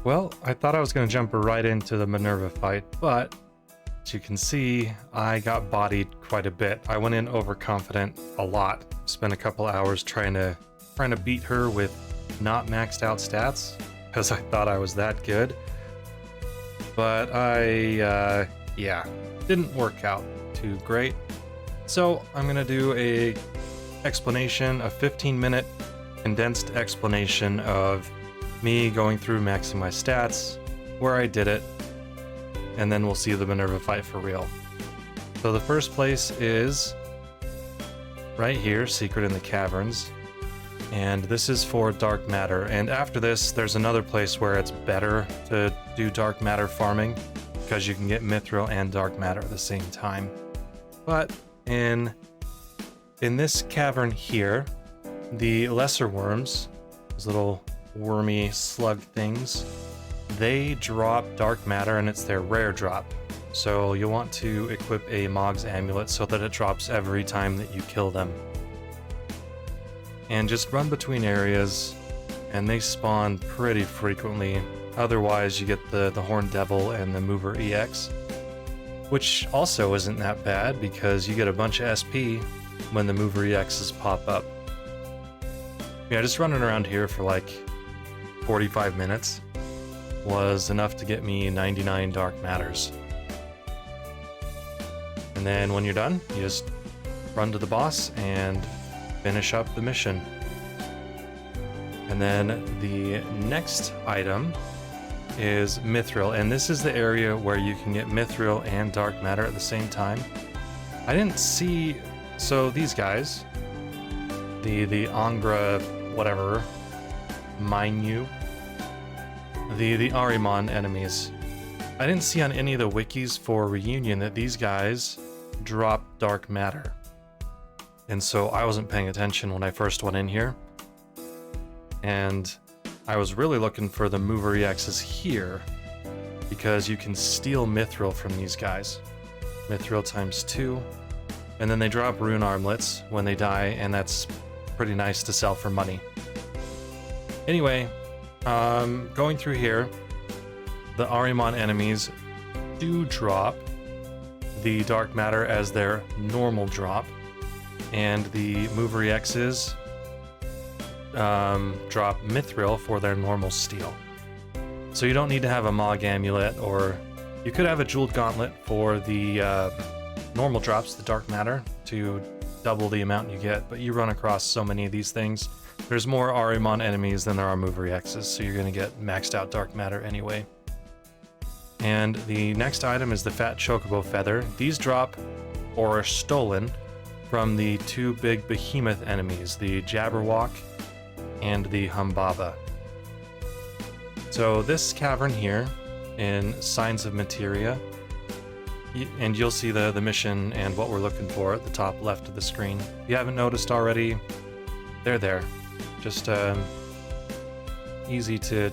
Well, I thought I was going to jump right into the Minerva fight, but as you can see, I got bodied quite a bit. I went in overconfident a lot. Spent a couple hours trying to beat her with not maxed out stats because I thought I was that good. But yeah, didn't work out too great. So I'm going to do a 15-minute condensed explanation of me going through maxing my stats, where I did it, and then we'll see the Minerva fight for real. So the first place is right here, Secret in the Caverns, and this is for dark matter. And after this, there's another place where it's better to do dark matter farming, because you can get Mythril and dark matter at the same time. But in this cavern here, the lesser worms, those little wormy slug things, they drop dark matter and it's their rare drop. So you'll want to equip a Mog's amulet so that it drops every time that you kill them. And just run between areas, and they spawn pretty frequently. Otherwise you get the Horned Devil and the Mover EX, which also isn't that bad because you get a bunch of SP when the Mover EXs pop up. Yeah, just running around here for like 45 minutes was enough to get me 99 dark matters. And then when you're done, you just run to the boss and finish up the mission. And then the next item is Mythril, and this is the area where you can get Mythril and dark matter at the same time. I didn't see, so these guys, the Angra whatever, Minu, the Ahriman enemies. I didn't see on any of the wikis for Reunion that these guys drop dark matter. And so I wasn't paying attention when I first went in here. And I was really looking for the Mover EXs here, because you can steal Mythril from these guys. Mythril ×2. And then they drop rune armlets when they die, and that's pretty nice to sell for money. Anyway, going through here, the Ahriman enemies do drop the dark matter as their normal drop, and the Mover EXs drop Mythril for their normal steal. So you don't need to have a Mog amulet, or you could have a jeweled gauntlet for the normal drops, the dark matter, to double the amount you get, but you run across so many of these things. There's more Ahriman enemies than there are Mover EXs, so you're going to get maxed out dark matter anyway. And the next item is the Fat Chocobo Feather. These drop, or are stolen, from the two big behemoth enemies, the Jabberwock and the Humbaba. So this cavern here, in Signs of Materia, and you'll see the mission and what we're looking for at the top left of the screen. If you haven't noticed already, they're there. Just easy to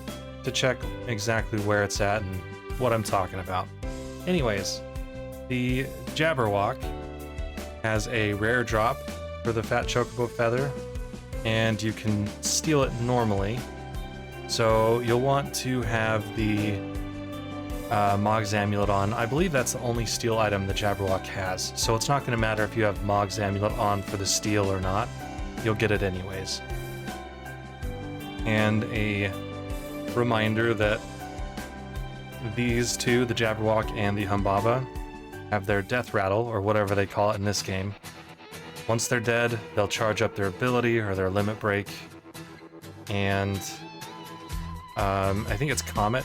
check exactly where it's at and what I'm talking about. Anyways, the Jabberwock has a rare drop for the Fat Chocobo Feather, and you can steal it normally. So you'll want to have the Mog's amulet on. I believe that's the only steal item the Jabberwock has, so it's not going to matter if you have Mog's amulet on for the steal or not. You'll get it anyways. And a reminder that these two, the Jabberwock and the Humbaba, have their death rattle, or whatever they call it in this game. Once they're dead, they'll charge up their ability or their limit break, and I think it's Comet.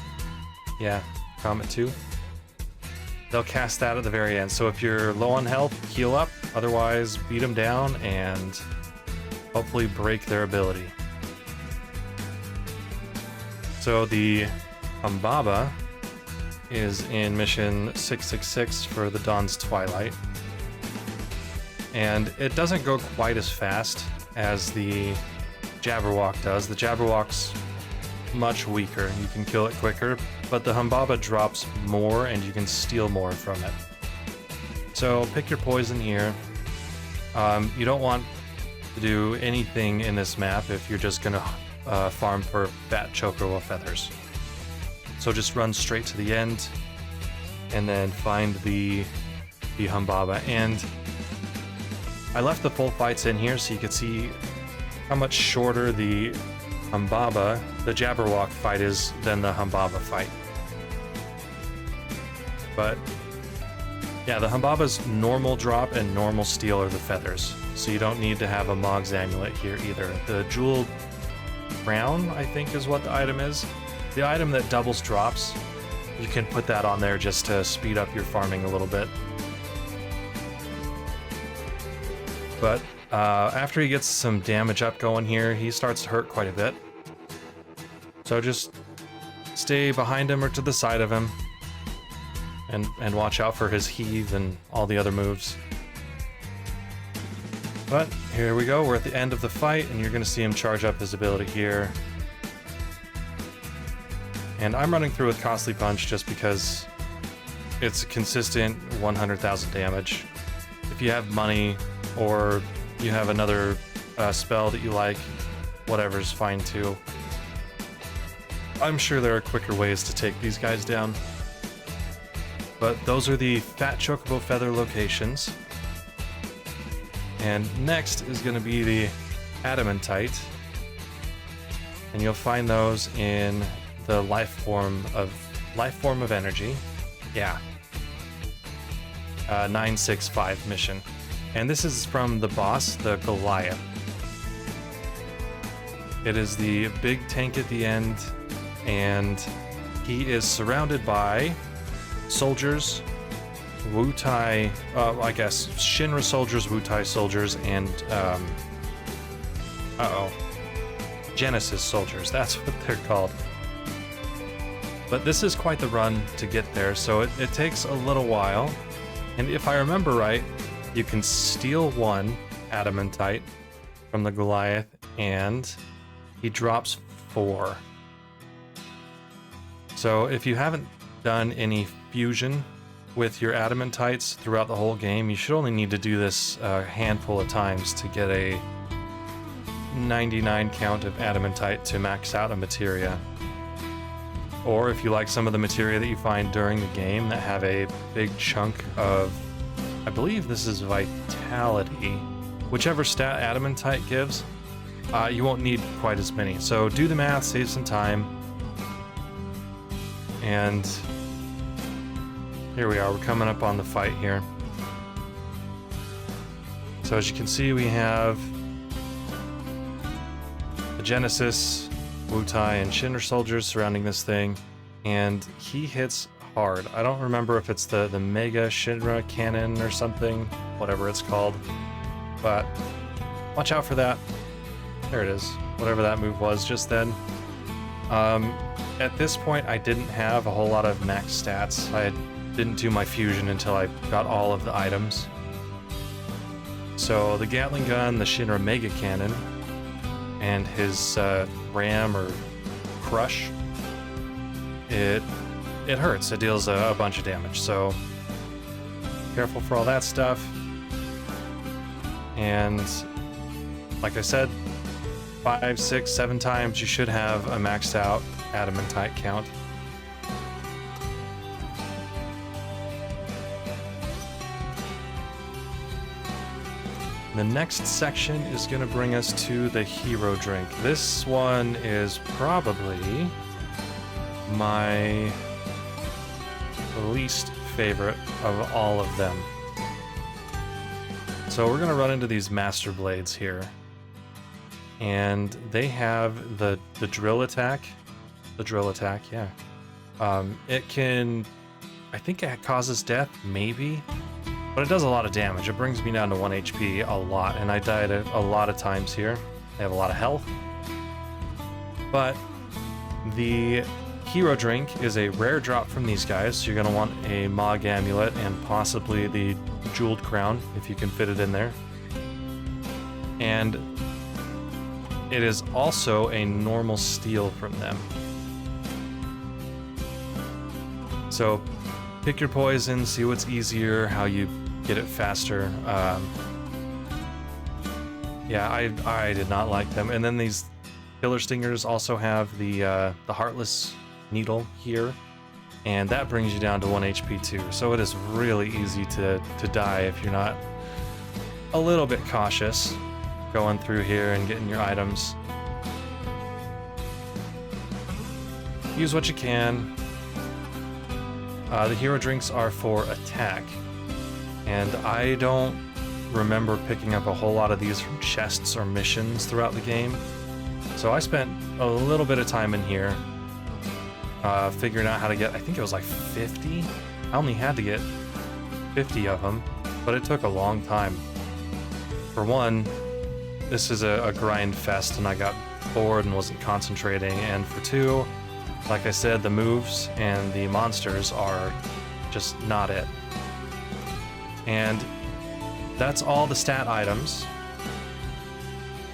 Yeah, Comet 2. They'll cast that at the very end, so if you're low on health, heal up, otherwise beat them down and hopefully break their ability. So the Humbaba is in mission 666 for the Dawn's Twilight, and it doesn't go quite as fast as the Jabberwock does. The Jabberwock's much weaker, you can kill it quicker, but the Humbaba drops more and you can steal more from it. So pick your poison here. You don't want to do anything in this map if you're just gonna farm for Fat Chocobo Feathers. So just run straight to the end and then find the Humbaba. And I left the full fights in here so you could see how much shorter the Humbaba, the Jabberwock fight is than the Humbaba fight. But yeah, the Humbaba's normal drop and normal steal are the feathers, so you don't need to have a Mog's Amulet here either. The Jeweled Crown, I think, is what the item is. The item that doubles drops, you can put that on there just to speed up your farming a little bit. But after he gets some damage up going here, he starts to hurt quite a bit. So just stay behind him or to the side of him. And watch out for his heave and all the other moves. But here we go, we're at the end of the fight, and you're going to see him charge up his ability here. And I'm running through with Costly Punch just because it's a consistent 100,000 damage. If you have money, or you have another spell that you like, whatever's fine too. I'm sure there are quicker ways to take these guys down. But those are the Fat Chocobo Feather locations. And next is going to be the Adamantite. And you'll find those in the life form of energy. Yeah. 965 mission. And this is from the boss, the Goliath. It is the big tank at the end, and he is surrounded by soldiers, Wu-Tai, I guess Shinra soldiers, Wu-Tai soldiers, and Genesis soldiers, that's what they're called. But this is quite the run to get there, so it takes a little while. And if I remember right, you can steal one Adamantite from the Goliath, and he drops 4. So if you haven't done any fusion with your Adamantites throughout the whole game, you should only need to do this a handful of times to get a 99 count of Adamantite to max out a materia. Or if you like some of the materia that you find during the game that have a big chunk of, I believe this is vitality, whichever stat Adamantite gives, you won't need quite as many. So do the math, save some time. And here we are, we're coming up on the fight here. So as you can see, we have the Genesis, Wu-Tai, and Shinra soldiers surrounding this thing, and he hits hard. I don't remember if it's the Mega Shinra Cannon or something, whatever it's called, but watch out for that. There it is, whatever that move was just then. At this point, I didn't have a whole lot of max stats. I didn't do my fusion until I got all of the items. So the Gatling gun, the Shinra Mega Cannon, and his Ram or Crush, it hurts. It deals a bunch of damage, so careful for all that stuff. And like I said, 5, 6, 7 times you should have a maxed out Adamantite count. The next section is going to bring us to the hero drink. This one is probably my least favorite of all of them. So we're going to run into these Master Blades here. And they have the drill attack. The drill attack, yeah. It can, I think it causes death, maybe. But it does a lot of damage. It brings me down to 1 HP a lot, and I died a lot of times here. They have a lot of health. But the hero drink is a rare drop from these guys, so you're going to want a Mog Amulet and possibly the Jeweled Crown, if you can fit it in there. And it is also a normal steal from them. So pick your poison, see what's easier, how you get it faster. Yeah, I did not like them. And then these Killer Stingers also have the Heartless needle here, and that brings you down to 1 HP too. So it is really easy to die if you're not a little bit cautious going through here and getting your items. Use what you can. The hero drinks are for attack, and I don't remember picking up a whole lot of these from chests or missions throughout the game. So I spent a little bit of time in here figuring out how to get, I think it was like 50? I only had to get 50 of them, but it took a long time. For one, this is a grind fest and I got bored and wasn't concentrating, and for two, like I said, the moves and the monsters are just not it. And that's all the stat items.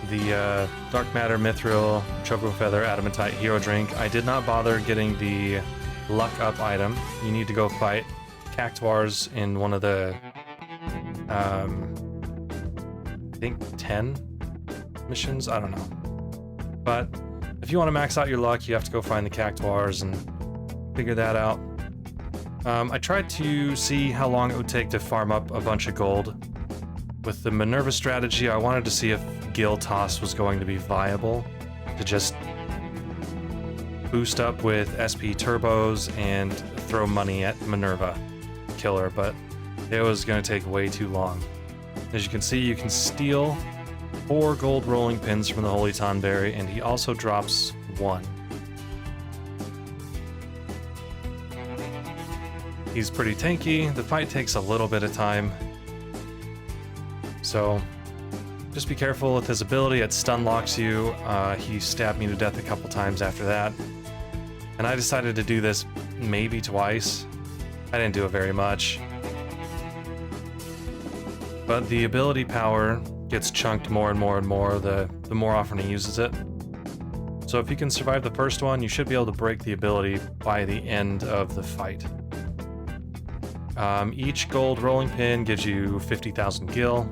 The Dark Matter, Mythril, Chocobo Feather, Adamantite, Hero Drink. I did not bother getting the Luck Up item. You need to go fight Cactuars in one of the, I think 10 missions? I don't know. But if you want to max out your luck, you have to go find the Cactuars and figure that out. I tried to see how long it would take to farm up a bunch of gold. With the Minerva strategy, I wanted to see if Gil Toss was going to be viable to just boost up with SP turbos and throw money at Minerva, kill her, but it was going to take way too long. As you can see, you can steal 4 gold rolling pins from the Holy Tonberry, and he also drops 1. He's pretty tanky. The fight takes a little bit of time, so just be careful with his ability. It stun locks you. He stabbed me to death a couple times after that, and I decided to do this maybe twice. I didn't do it very much, but the ability power gets chunked more and more and more the more often he uses it. So if you can survive the first one, you should be able to break the ability by the end of the fight. Each gold rolling pin gives you 50,000 gil.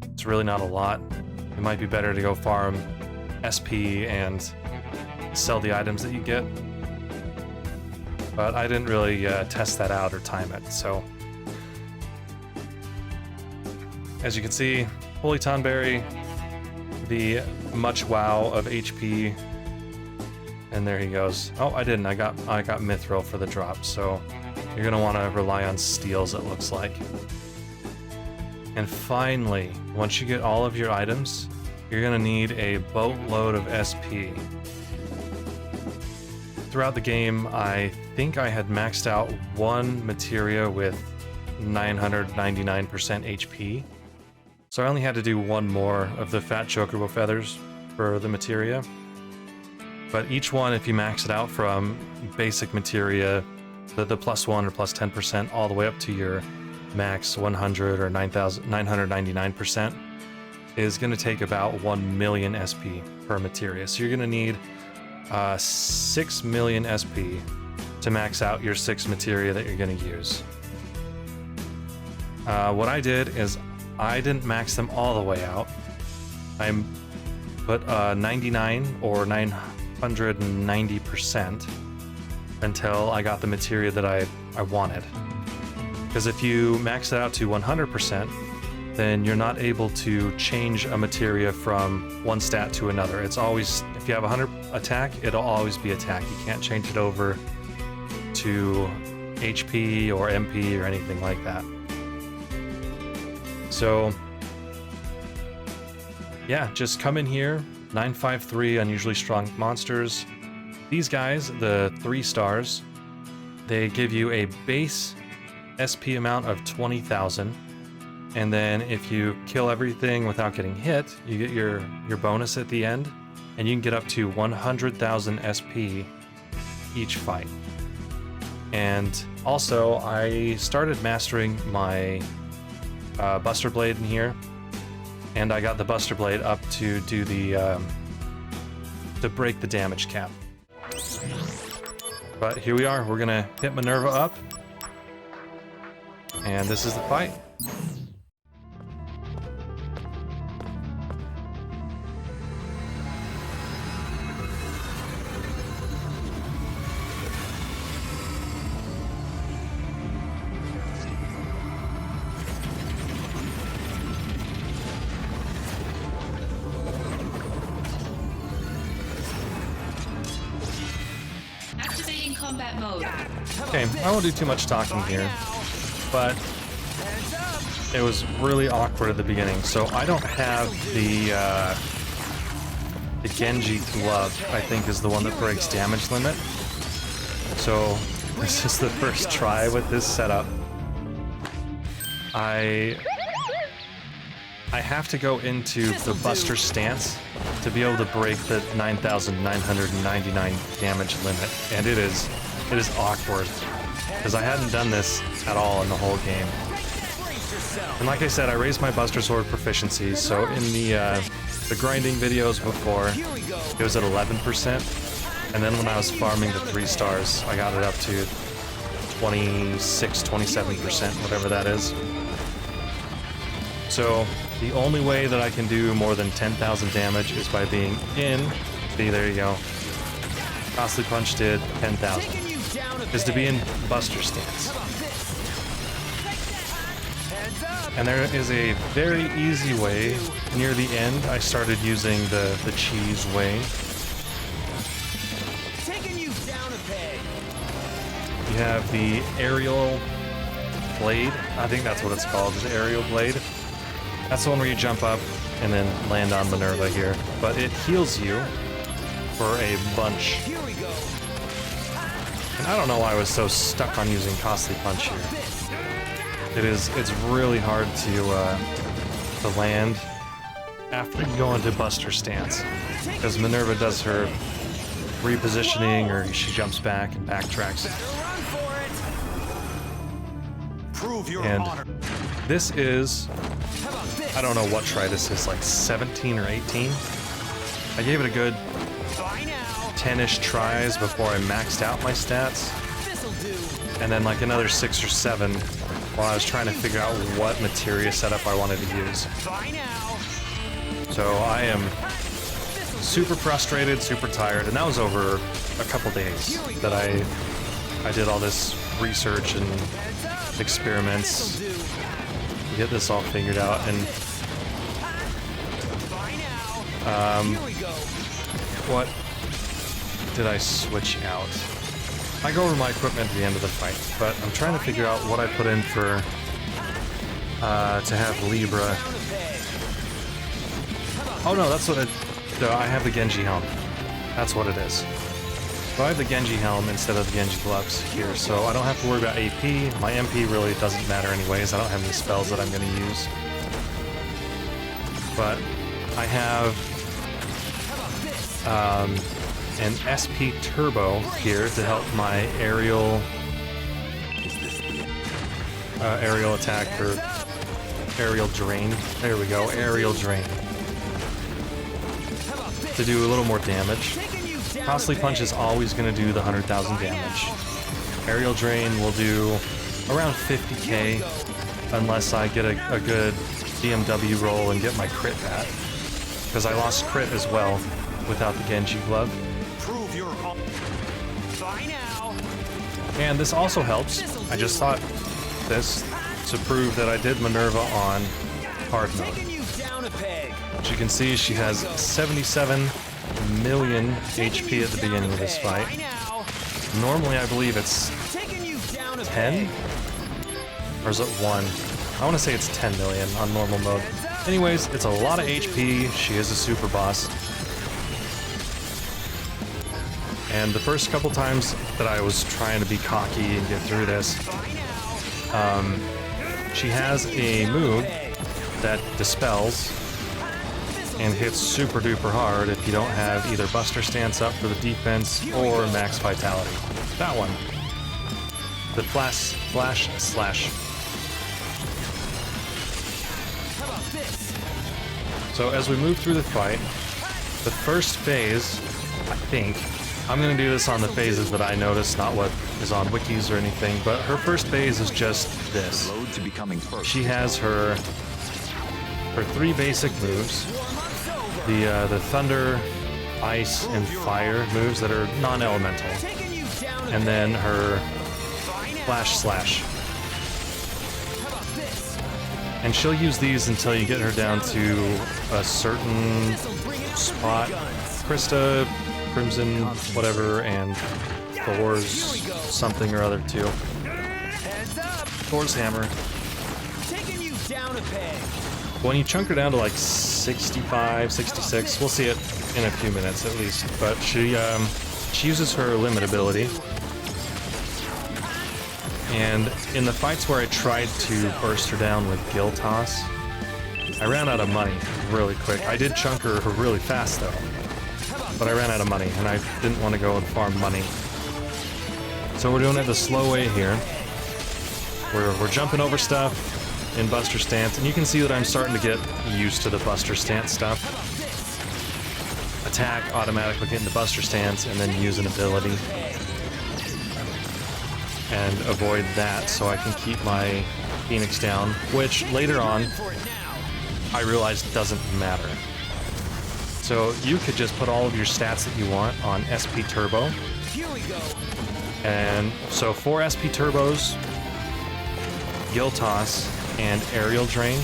It's really not a lot. It might be better to go farm SP and sell the items that you get. But I didn't really test that out or time it, so. As you can see, Holy Tonberry, the much wow of HP, and there he goes. Oh, I didn't. I got Mythril for the drop, so you're gonna want to rely on steals, it looks like. And finally, once you get all of your items, you're gonna need a boatload of SP. Throughout the game, I think I had maxed out one materia with 999% HP. So I only had to do one more of the fat Chocobo feathers for the materia. But each one, if you max it out from basic materia, the +1 or +10%, all the way up to your max 100 or 999%, is going to take about 1 million SP per materia. So you're going to need 6 million SP to max out your 6 materia that you're going to use. What I did is I didn't max them all the way out. I put 99 or 990% until I got the materia that I wanted. Because if you max it out to 100%, then you're not able to change a materia from one stat to another. It's always, if you have 100 attack, it'll always be attack. You can't change it over to HP or MP or anything like that. So yeah, just come in here, 953 unusually strong monsters. These guys, the 3 stars, they give you a base SP amount of 20,000, and then if you kill everything without getting hit, you get your bonus at the end, and you can get up to 100,000 SP each fight. And also, I started mastering my Buster Blade in here, and I got the Buster Blade up to do the to break the damage cap. But here we are, we're gonna hit Minerva up, and this is the fight. combat mode. Okay, I won't do too much talking here, but it was really awkward at the beginning. So I don't have the Genji glove, I think, is the one that breaks damage limit. So this is the first try with this setup. I have to go into the Buster stance to be able to break the 9,999 damage limit, and it is awkward because I hadn't done this at all in the whole game. And like I said, I raised my Buster Sword proficiency, so in the grinding videos before, it was at 11%, and then when I was farming the 3 stars, I got it up to 26, 27%, whatever that is. So the only way that I can do more than 10,000 damage is by being in, see, there you go, Costly Punch did 10,000, is to be in Buster stance. And there is a very easy way. Near the end, I started using the cheese way. You have the aerial blade. I think that's what it's called, the aerial blade. That's the one where you jump up and then land on Minerva here. But it heals you for a bunch. And I don't know why I was so stuck on using Costly Punch here. It's really hard to land after you go into Buster stance, because Minerva does her repositioning, or she jumps back and backtracks. And this is, I don't know what try this is, like 17 or 18. I gave it a good 10-ish tries before I maxed out my stats, and then like another 6 or 7 while I was trying to figure out what materia setup I wanted to use. So I am super frustrated, super tired, and that was over a couple days that I did all this research and experiments to get this all figured out. And what did I switch out? I go over my equipment at the end of the fight, but I'm trying to figure out what I put in for to have Libra. Oh no, that's what I have the Genji helm. That's what it is. So I have the Genji helm instead of the Genji gloves here, so I don't have to worry about AP. My MP really doesn't matter anyways. I don't have any spells that I'm going to use. But I have an SP Turbo here to help my aerial attack, or aerial drain. There we go, aerial drain. To do a little more damage. Costly Punch is always going to do the 100,000 damage. Aerial Drain will do around 50k, unless I get a good BMW roll and get my crit back. Because I lost crit as well without the Genji glove. And this also helps. I just thought this to prove that I did Minerva on hard mode. As you can see, she has 77 million HP at the beginning of this fight. Normally, I believe it's 10? Or is it 1? I want to say it's 10 million on normal mode. Anyways, it's a lot of HP. She is a super boss. And the first couple times that I was trying to be cocky and get through this, she has a move that dispels and hits super duper hard if you don't have either Buster Stance up for the defense or Max Vitality. That one. The Flash Slash. So as we move through the fight, the first phase, I think, I'm going to do this on the phases that I noticed, not what is on wikis or anything, but her first phase is just this. She has her 3 basic moves. The Thunder, Ice, and Fire moves that are non-elemental. And then her Flash Slash. And she'll use these until you get her down to a certain spot. Krista, Crimson, whatever, and Thor's something or other too. Thor's hammer. Taking you down a peg. When you chunk her down to like 65, 66, we'll see it in a few minutes at least. But she uses her limit ability. And in the fights where I tried to burst her down with Gill Toss, I ran out of money really quick. I did chunk her really fast though, but I ran out of money and I didn't want to go and farm money. So we're doing it the slow way here. We're jumping over stuff in Buster Stance, and you can see that I'm starting to get used to the Buster Stance stuff. Attack, automatically get into Buster Stance, and then use an ability. And avoid that so I can keep my Phoenix down, which later on I realized doesn't matter. So you could just put all of your stats that you want on SP Turbo. And so 4 SP Turbos, Gill Toss, and Aerial Drain,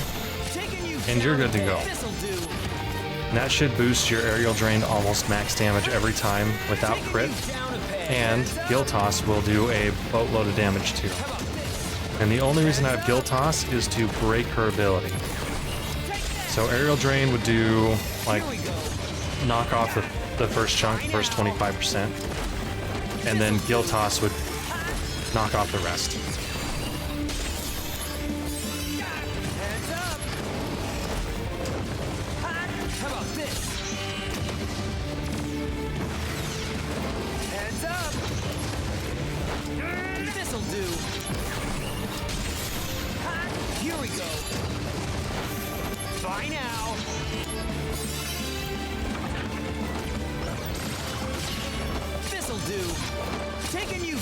and you're good to go. And that should boost your Aerial Drain to almost max damage every time without crit, and Gill Toss will do a boatload of damage too. And the only reason I have Gill Toss is to break her ability. So Aerial Drain would do, like, knock off the first chunk, the first 25%, and then Gill Toss would knock off the rest.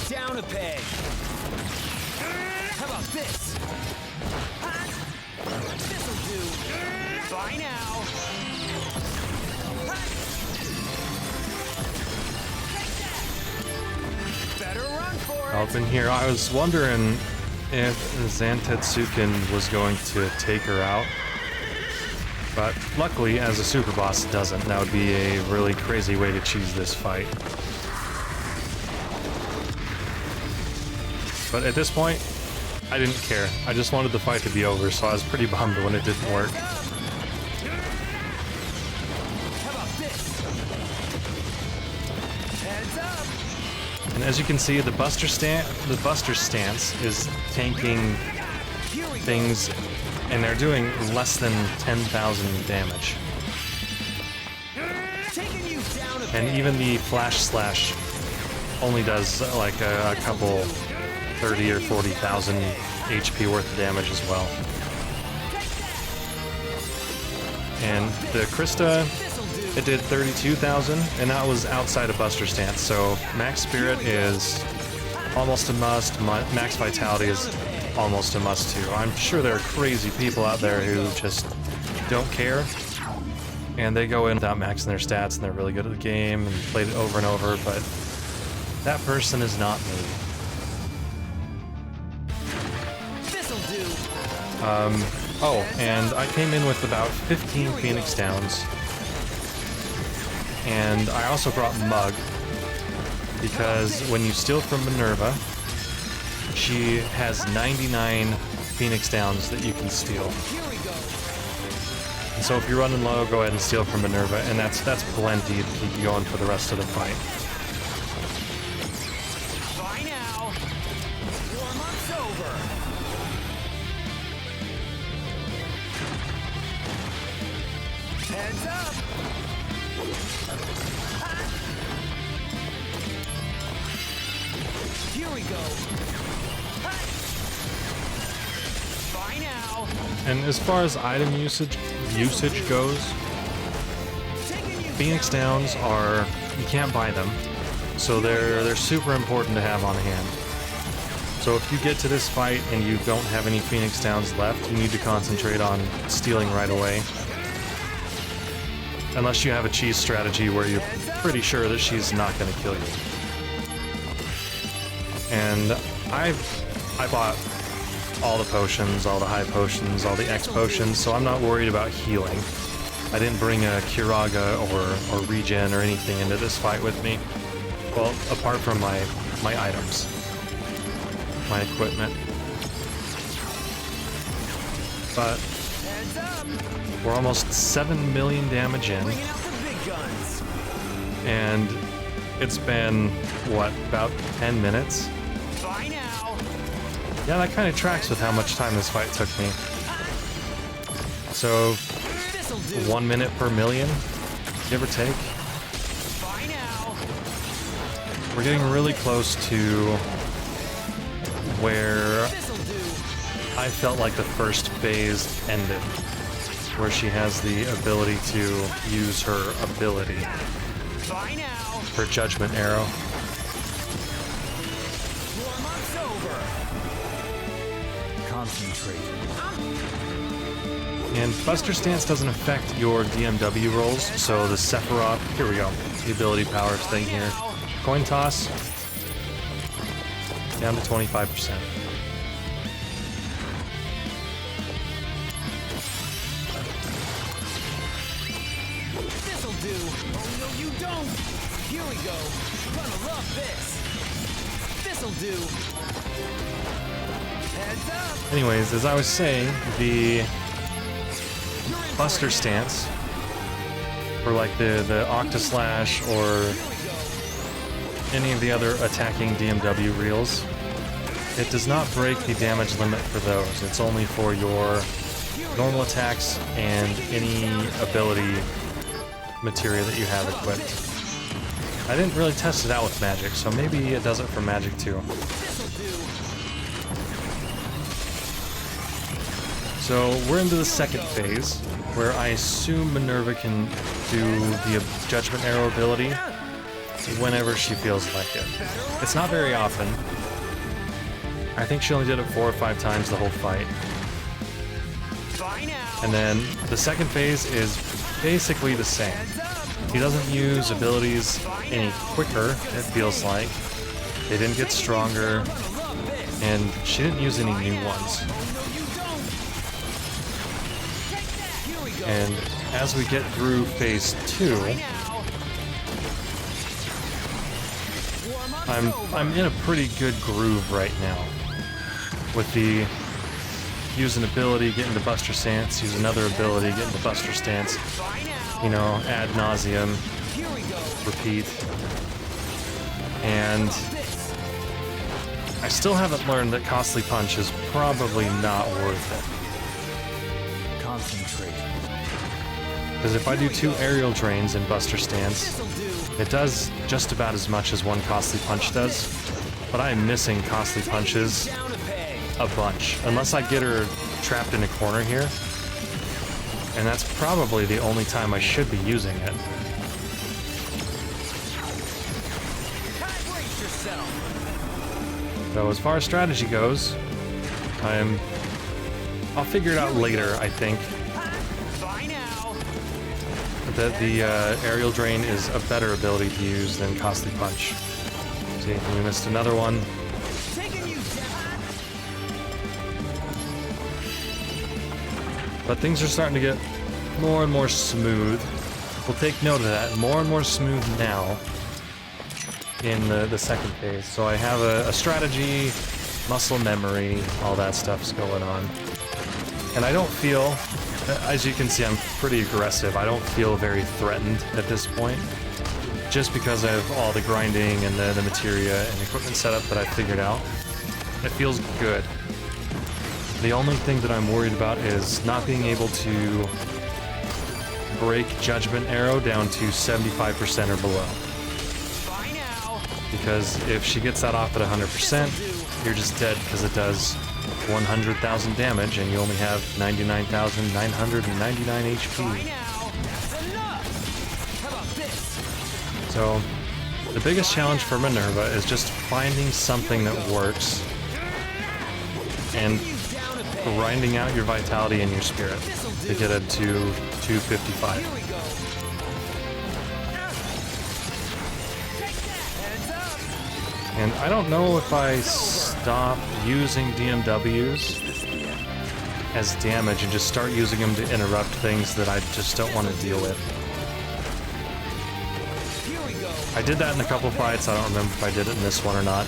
Down a peg. How about this? This'll do. Bye now. Better run for it. Up in here, I was wondering if Zantetsuken was going to take her out, but luckily, as a super boss, it doesn't. That would be a really crazy way to choose this fight. But at this point, I didn't care. I just wanted the fight to be over, so I was pretty bummed when it didn't work. And as you can see, the Buster Stance is tanking things, and they're doing less than 10,000 damage. And even the Flash Slash only does like a couple 30 or 40,000 HP worth of damage as well. And the Krista, it did 32,000, and that was outside of Buster Stance. So Max Spirit is almost a must, Max Vitality is almost a must too. I'm sure there are crazy people out there who just don't care, and they go in without maxing their stats, and they're really good at the game and played it over and over, but that person is not me. Oh, and I came in with about 15 Phoenix Downs, and I also brought Mug, because when you steal from Minerva, she has 99 Phoenix Downs that you can steal. And so if you're running low, go ahead and steal from Minerva, and that's plenty to keep you going for the rest of the fight. And as far as item usage goes, Phoenix Downs are, you can't buy them, so they're super important to have on hand. So if you get to this fight and you don't have any Phoenix Downs left, you need to concentrate on stealing right away. Unless you have a cheese strategy where you're pretty sure that she's not going to kill you. And I bought all the potions, all the high potions, all the X potions, so I'm not worried about healing. I didn't bring a Kiraga or regen or anything into this fight with me. Well, apart from my my items, my equipment. But Heads up. we're almost 7 million damage in, Bringing out the big guns. and it's been, what, about 10 minutes? Bye now. Yeah, that kind of tracks with how much time this fight took me. So, This'll do. 1 minute per million, give or take. Bye now. We're getting really close to where This'll do. I felt like the first phase ended, where she has the ability to use her ability, Bye now. her judgment arrow. Warm-up's over. Concentrate. And Buster Stance doesn't affect your DMW rolls, so the Sephiroth, here we go, the ability power thing here. Coin toss, down to 25%. This'll do. Oh no, you don't. Here we go. Gonna love this. This'll do. Heads up. Anyways, as I was saying, the You're in Buster for it. Stance, or like the Octaslash or Here we go. any of the other attacking DMW reels, it does not break the damage limit for those. It's only for your normal attacks and any ability materia that you have equipped. I didn't really test it out with magic, so maybe it does it for magic too. This'll do. So we're into the second phase, where I assume Minerva can do the Judgment Arrow ability whenever she feels like it. It's not very often. I think she only did it 4 or 5 times the whole fight. Bye now. And then the second phase is basically the same. Heads up. He doesn't use abilities any quicker, it feels like. They didn't get stronger, Gonna love this. and she didn't use any new ones. Oh no, you don't. Take that. Here we go. And as we get through phase 2, Bye now. Warm-up's over. I'm in a pretty good groove right now. With the use an ability, get into Buster Stance, use another ability, get into Buster Stance, Bye now. you know, ad nauseum, Here we go. repeat. And This. I still haven't learned that Costly Punch is probably not worth it. Concentrate. Because if I do 2 aerial drains in Buster Stance, This'll do. it does just about as much as 1 Costly Punch does. But I'm missing Costly Punches Down a peg. a bunch, unless I get her trapped in a corner here. And that's probably the only time I should be using it. Brace yourself. So as far as strategy goes, I'll figure it out later, I think. Bye now. That the aerial drain is a better ability to use than Costly Punch. See, we missed another one. Taking you down. But things are starting to get more and more smooth. We'll take note of that. More and more smooth now in the second phase. So I have a strategy, muscle memory, all that stuff's going on. And I don't feel, as you can see, I'm pretty aggressive. I don't feel very threatened at this point. Just because I have all the grinding and the materia and equipment setup that I figured out. It feels good. The only thing that I'm worried about is not being able to break Judgment Arrow down to 75% or below. Bye now. Because if she gets that off at 100%, you're just dead because it does 100,000 damage and you only have 99,999 HP. Bye now. That's enough. How about this? So, the biggest challenge for Minerva is just finding something that works and You down a peg. grinding out your vitality and your spirit to get it to 255. Here we go. Take that. Heads up. And I don't know if I stop using DMWs as damage and just start using them to interrupt things that I just don't want to deal with. Here we go. I did that in a couple fights. I don't remember if I did it in this one or not.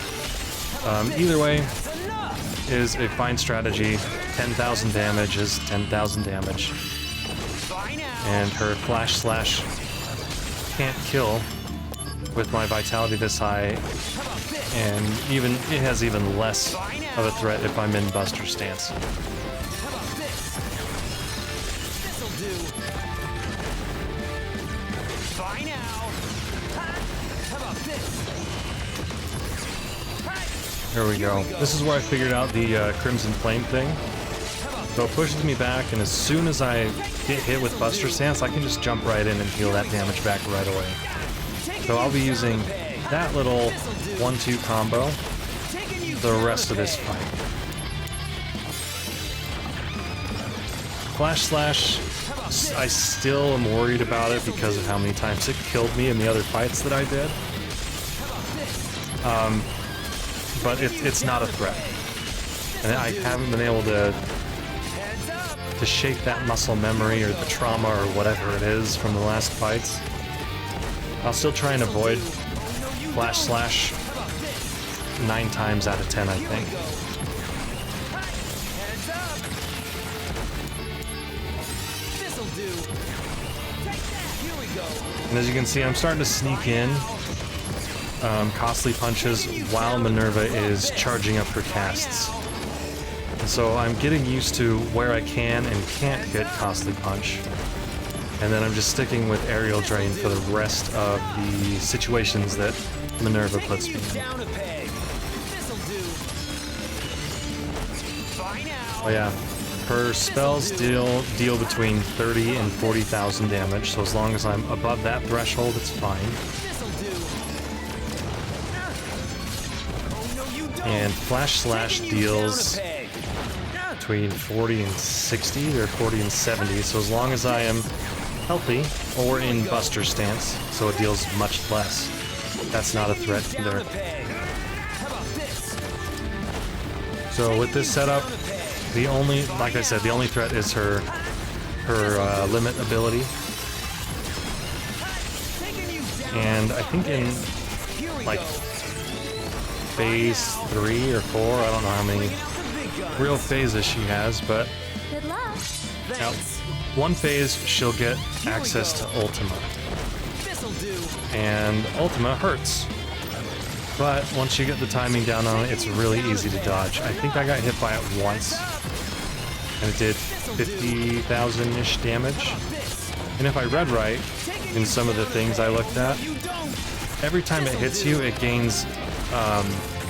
Either way, is a fine strategy. 10,000 damage is 10,000 damage. And her flash slash can't kill with my vitality this high, and even it has even less of a threat if I'm in Buster stance. There we go. This is where I figured out the Crimson Flame thing. So it pushes me back, and as soon as I get hit with Buster Stance, I can just jump right in and heal that damage back right away. So I'll be using that little 1-2 combo the rest of this fight. Flash Slash, I still am worried about it because of how many times it killed me in the other fights that I did. But it's not a threat. And I haven't been able to shake that muscle memory or the trauma or whatever it is from the last fights. I'll still try and avoid Flash Slash 9 times out of 10, I think. And as you can see, I'm starting to sneak in costly punches while Minerva is charging up her casts. And so I'm getting used to where I can and can't get costly punch. And then I'm just sticking with aerial drain for the rest of the situations that Minerva puts me in. Oh yeah, her spells deal between 30 and 40,000 damage, so as long as I'm above that threshold, it's fine. And Flash Slash deals between 40 and 60, or 40 and 70, so as long as I am healthy or in Buster stance, so it deals much less, that's not a threat either. So with this setup, the only, like I said, the only threat is her limit ability. And I think in like phase 3 or 4, I don't know how many real phases she has, but now, one phase she'll get access to Ultima. And Ultima hurts. But once you get the timing down on it, it's really easy to dodge. I think I got hit by it once, and it did 50,000-ish damage. And if I read right in some of the things I looked at, every time it hits you, it gains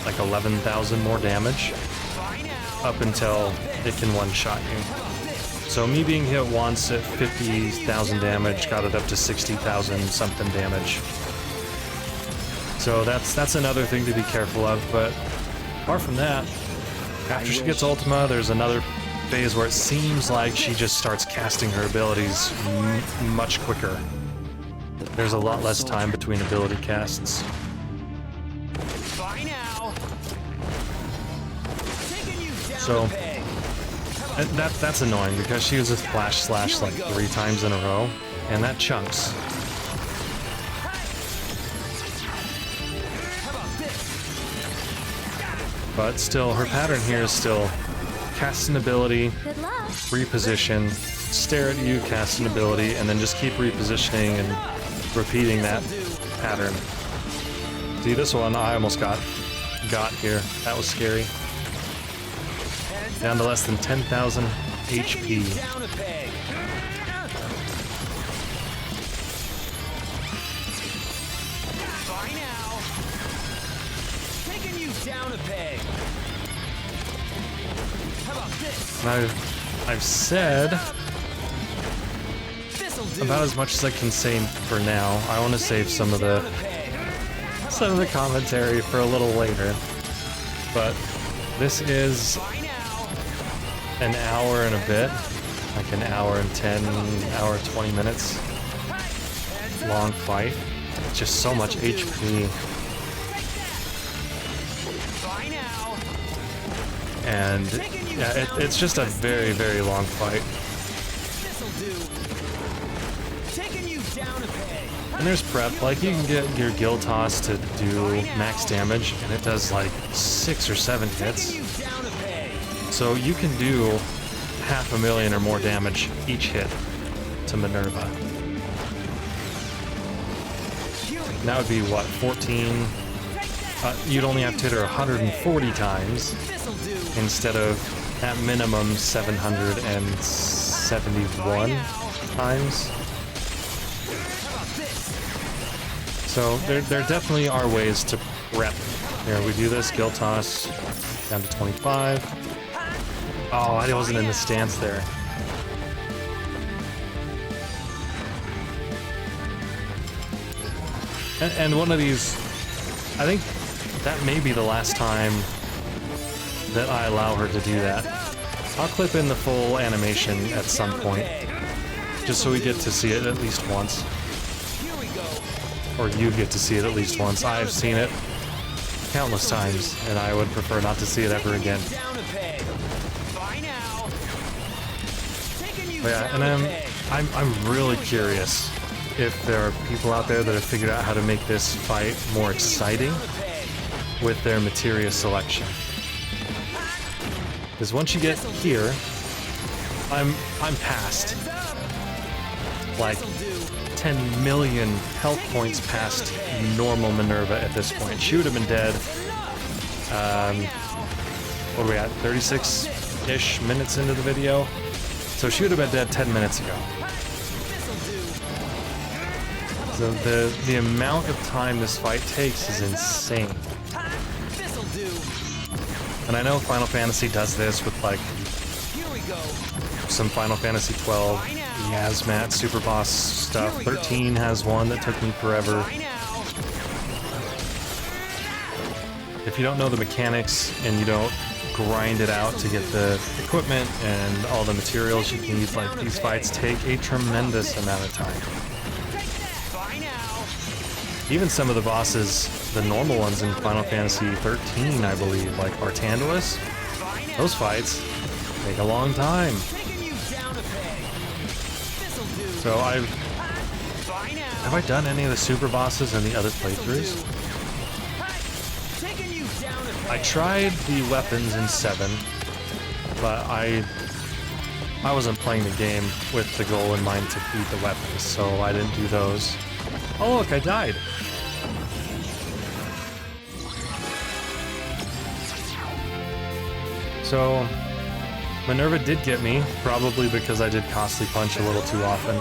like 11,000 more damage up until it can one-shot you. So me being hit once at 50,000 damage got it up to 60,000 something damage. So that's another thing to be careful of, but apart from that, after she gets Ultima, there's another phase where it seems like she just starts casting her abilities much quicker. There's a lot less time between ability casts. So that's annoying because she uses Flash Slash like 3 times in a row, and that chunks. But still, her pattern here is still cast an ability, reposition, stare at you, cast an ability, and then just keep repositioning and repeating that pattern. See, this one I almost got here. That was scary. Down to less than 10,000 HP. And I've said about as much as I can say for now. I want to save some of the commentary for a little later. But this is an hour and a bit, like an hour and 10, hour 20 minutes long fight. Just so much HP. And yeah, it's just a very, very long fight. And there's prep, like you can get your Guild Toss to do max damage, and it does like 6 or 7 hits. So you can do 500,000 or more damage each hit to Minerva. And that would be what, 14? You'd only have to hit her 140 times instead of at minimum 771 times. So there definitely are ways to prep. Here, we do this, Guild Toss down to 25. Oh, I wasn't in the stance there. And one of these, I think that may be the last time that I allow her to do that. I'll clip in the full animation at some point, just so we get to see it at least once. Or you get to see it at least once. I've seen it countless times, and I would prefer not to see it ever again. But yeah, and I'm really curious if there are people out there that have figured out how to make this fight more exciting with their materia selection. Because once you get here, I'm past like 10 million health points past normal Minerva at this point. She would have been dead. What are we at? 36-ish minutes into the video. So she would have been dead 10 minutes ago. So the amount of time this fight takes is insane. And I know Final Fantasy does this with like some Final Fantasy 12 Yazmat super boss stuff. 13 has one that took me forever. If you don't know the mechanics and you don't grind it out to get the equipment and all the materials you need, like these fights take a tremendous amount of time. Even some of the bosses, the normal ones in Final Fantasy 13, I believe, like Bartandalus, those fights take a long time. So have I done any of the super bosses in the other playthroughs? I tried the weapons in 7, but I wasn't playing the game with the goal in mind to beat the weapons, so I didn't do those. Oh look, I died. So Minerva did get me, probably because I did Costly Punch a little too often.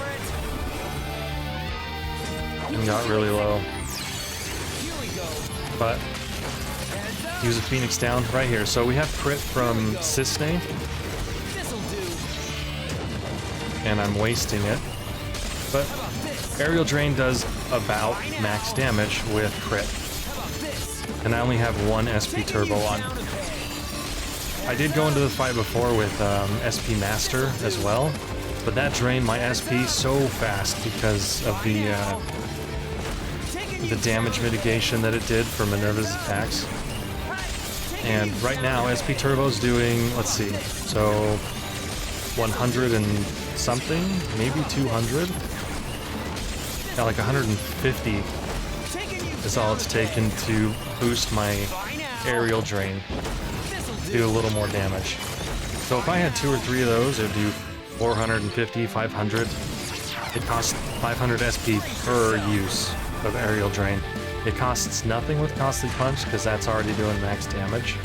And got really low. But use a Phoenix down right here. So we have crit from Cisne. And I'm wasting it. But Aerial Drain does about max damage with crit. And I only have one SP Turbo on. I did go into the fight before with SP Master as well, but that drained my SP so fast because of the damage mitigation that it did for Minerva's attacks. And right now, SP Turbo's doing, let's see, so 100 and something, maybe 200? Yeah, like 150 is all it's taken to boost my Aerial Drain. Do a little more damage. So if I had 2 or 3 of those, it would do 450, 500. It costs 500 SP per use of Aerial Drain. It costs nothing with Costly Punch because that's already doing max damage.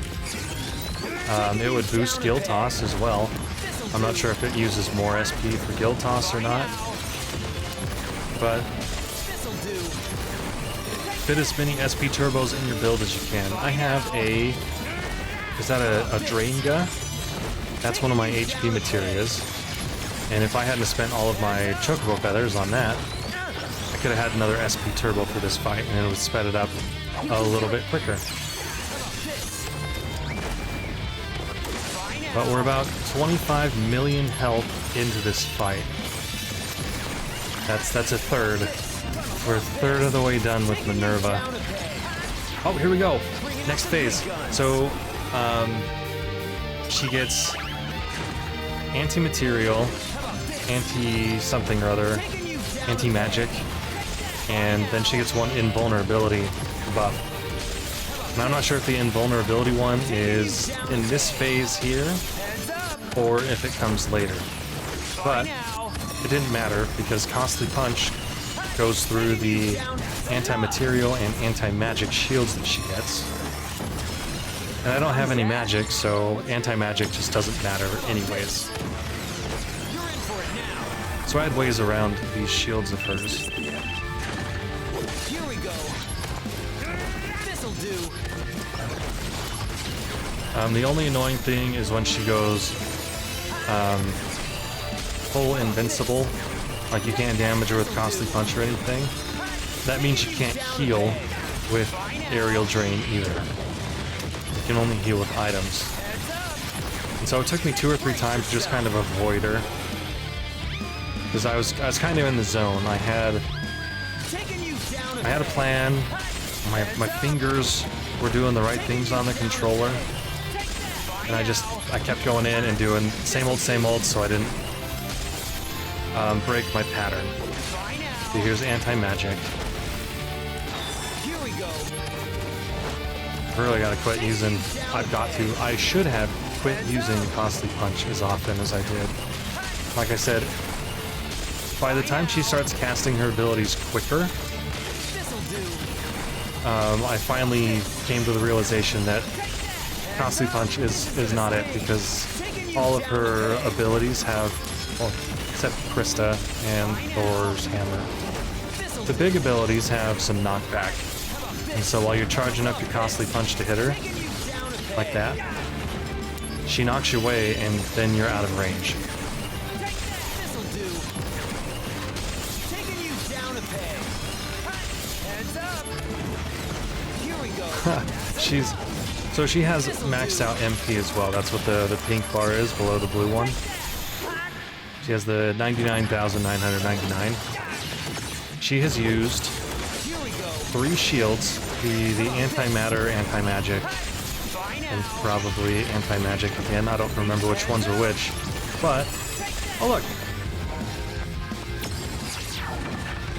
It would boost Guild Toss as well. I'm not sure if it uses more SP for Guild Toss or not. But fit as many SP turbos in your build as you can. I have a... Is that a Drainga? That's one of my HP materias. And if I hadn't spent all of my Chocobo feathers on that, I could have had another SP Turbo for this fight, and it would sped it up a little bit quicker. But we're about 25 million health into this fight. That's a third. We're a third of the way done with Minerva. Oh, here we go. Next phase. So, she gets anti-material, anti-something or other, anti-magic, and then she gets one invulnerability buff. And I'm not sure if the invulnerability one is in this phase here, or if it comes later. But it didn't matter, because Costly Punch goes through the anti-material and anti-magic shields that she gets. And I don't have any magic, so anti-magic just doesn't matter anyways. So I had ways around these shields of hers. Here we go. This'll do. The only annoying thing is when she goes full invincible, like you can't damage her with Costly Punch or anything. That means you can't heal with Aerial Drain either. You can only heal with items. And so it took me 2 or 3 times to just kind of avoid her, because I was kind of in the zone. I had a plan. My fingers were doing the right things on the controller, and I kept going in and doing same old, so I didn't break my pattern. So here's anti-magic. Here we go. I really gotta quit using. I should have quit using Costly Punch as often as I did. Like I said, by the time she starts casting her abilities quicker, I finally came to the realization that Costly Punch is not it, because all of her abilities have, well, except Krista and Thor's hammer, the big abilities have some knockback. And so while you're charging up your Costly Punch to hit her, like that, she knocks you away and then you're out of range. She has maxed out MP as well. That's what the pink bar is below the blue one. She has the 99,999. She has used 3 shields, the anti-matter, anti-magic, and probably anti-magic again. I don't remember which ones are which, but oh look.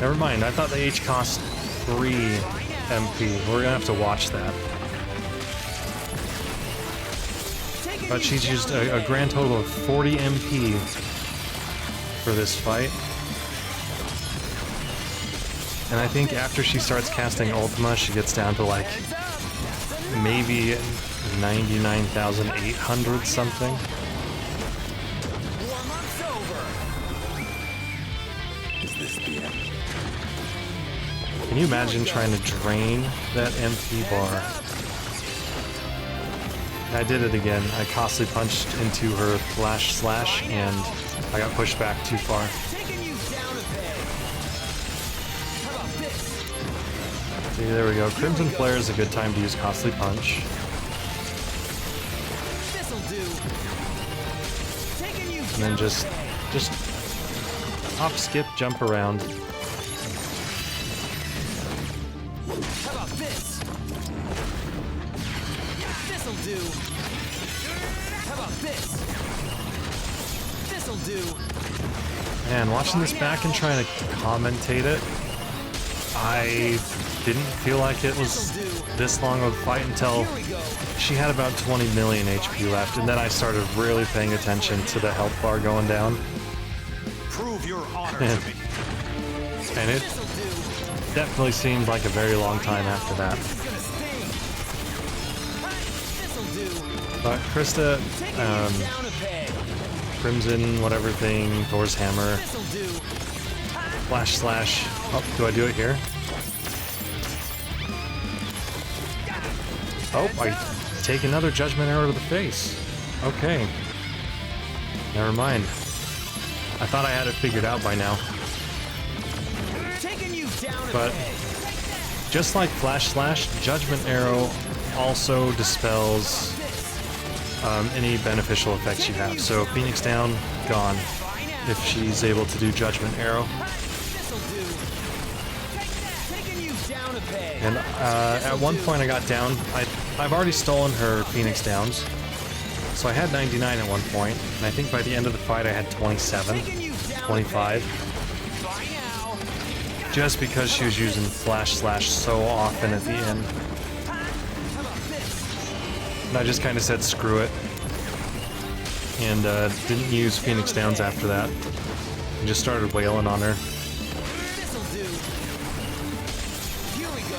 Never mind. I thought they each cost 3 MP. We're gonna have to watch that. But she's used a grand total of 40 MP for this fight. And I think after she starts casting Ultima, she gets down to like maybe 99,800 something. Can you imagine trying to drain that MP bar? I did it again. I Costly Punched into her Flash Slash, and I got pushed back too far. See, there we go. Crimson Flare is a good time to use Costly Punch. And then just hop, skip, jump around. How about this? This'll do. How about this? This'll do. Man, watching this back and trying to commentate it, I didn't feel like it was this long of a fight until she had about 20 million HP left, and then I started really paying attention to the health bar going down. Prove your honor to me. And it definitely seemed like a very long time after that. But Krista, Crimson, whatever thing, Thor's hammer, Flash Slash. Oh, do I do it here? Oh, I take another Judgment Arrow to the face. Okay. Never mind. I thought I had it figured out by now. But just like Flash Slash, Judgment Arrow also dispels any beneficial effects you have. So Phoenix down, gone, if she's able to do Judgment Arrow. And at one point I got down. I've already stolen her Phoenix downs. So I had 99 at one point, and I think by the end of the fight I had 27, 25. just because she was using flash slash so often at the end. And I just kind of said screw it. And didn't use Phoenix Downs after that. And just started wailing on her. This'll do. Here we go.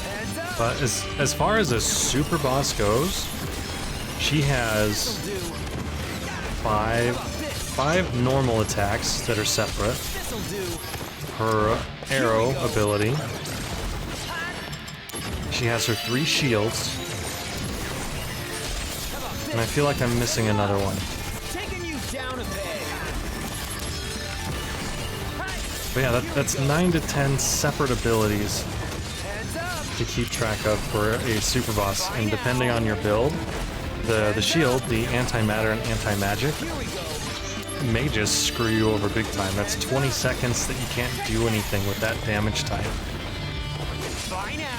Heads up. But as far as a super boss goes, she has This'll do. five normal attacks that are separate. This'll do. Her arrow ability. She has her 3 shields. And I feel like I'm missing another one. Taking you down a peg. But yeah, that's 9 to 10 separate abilities Heads up. to keep track of for a super boss. And depending on your build, the shield, the antimatter and anti-magic, Here we go. may just screw you over big time. That's 20 seconds that you can't do anything with that damage type. Bye now.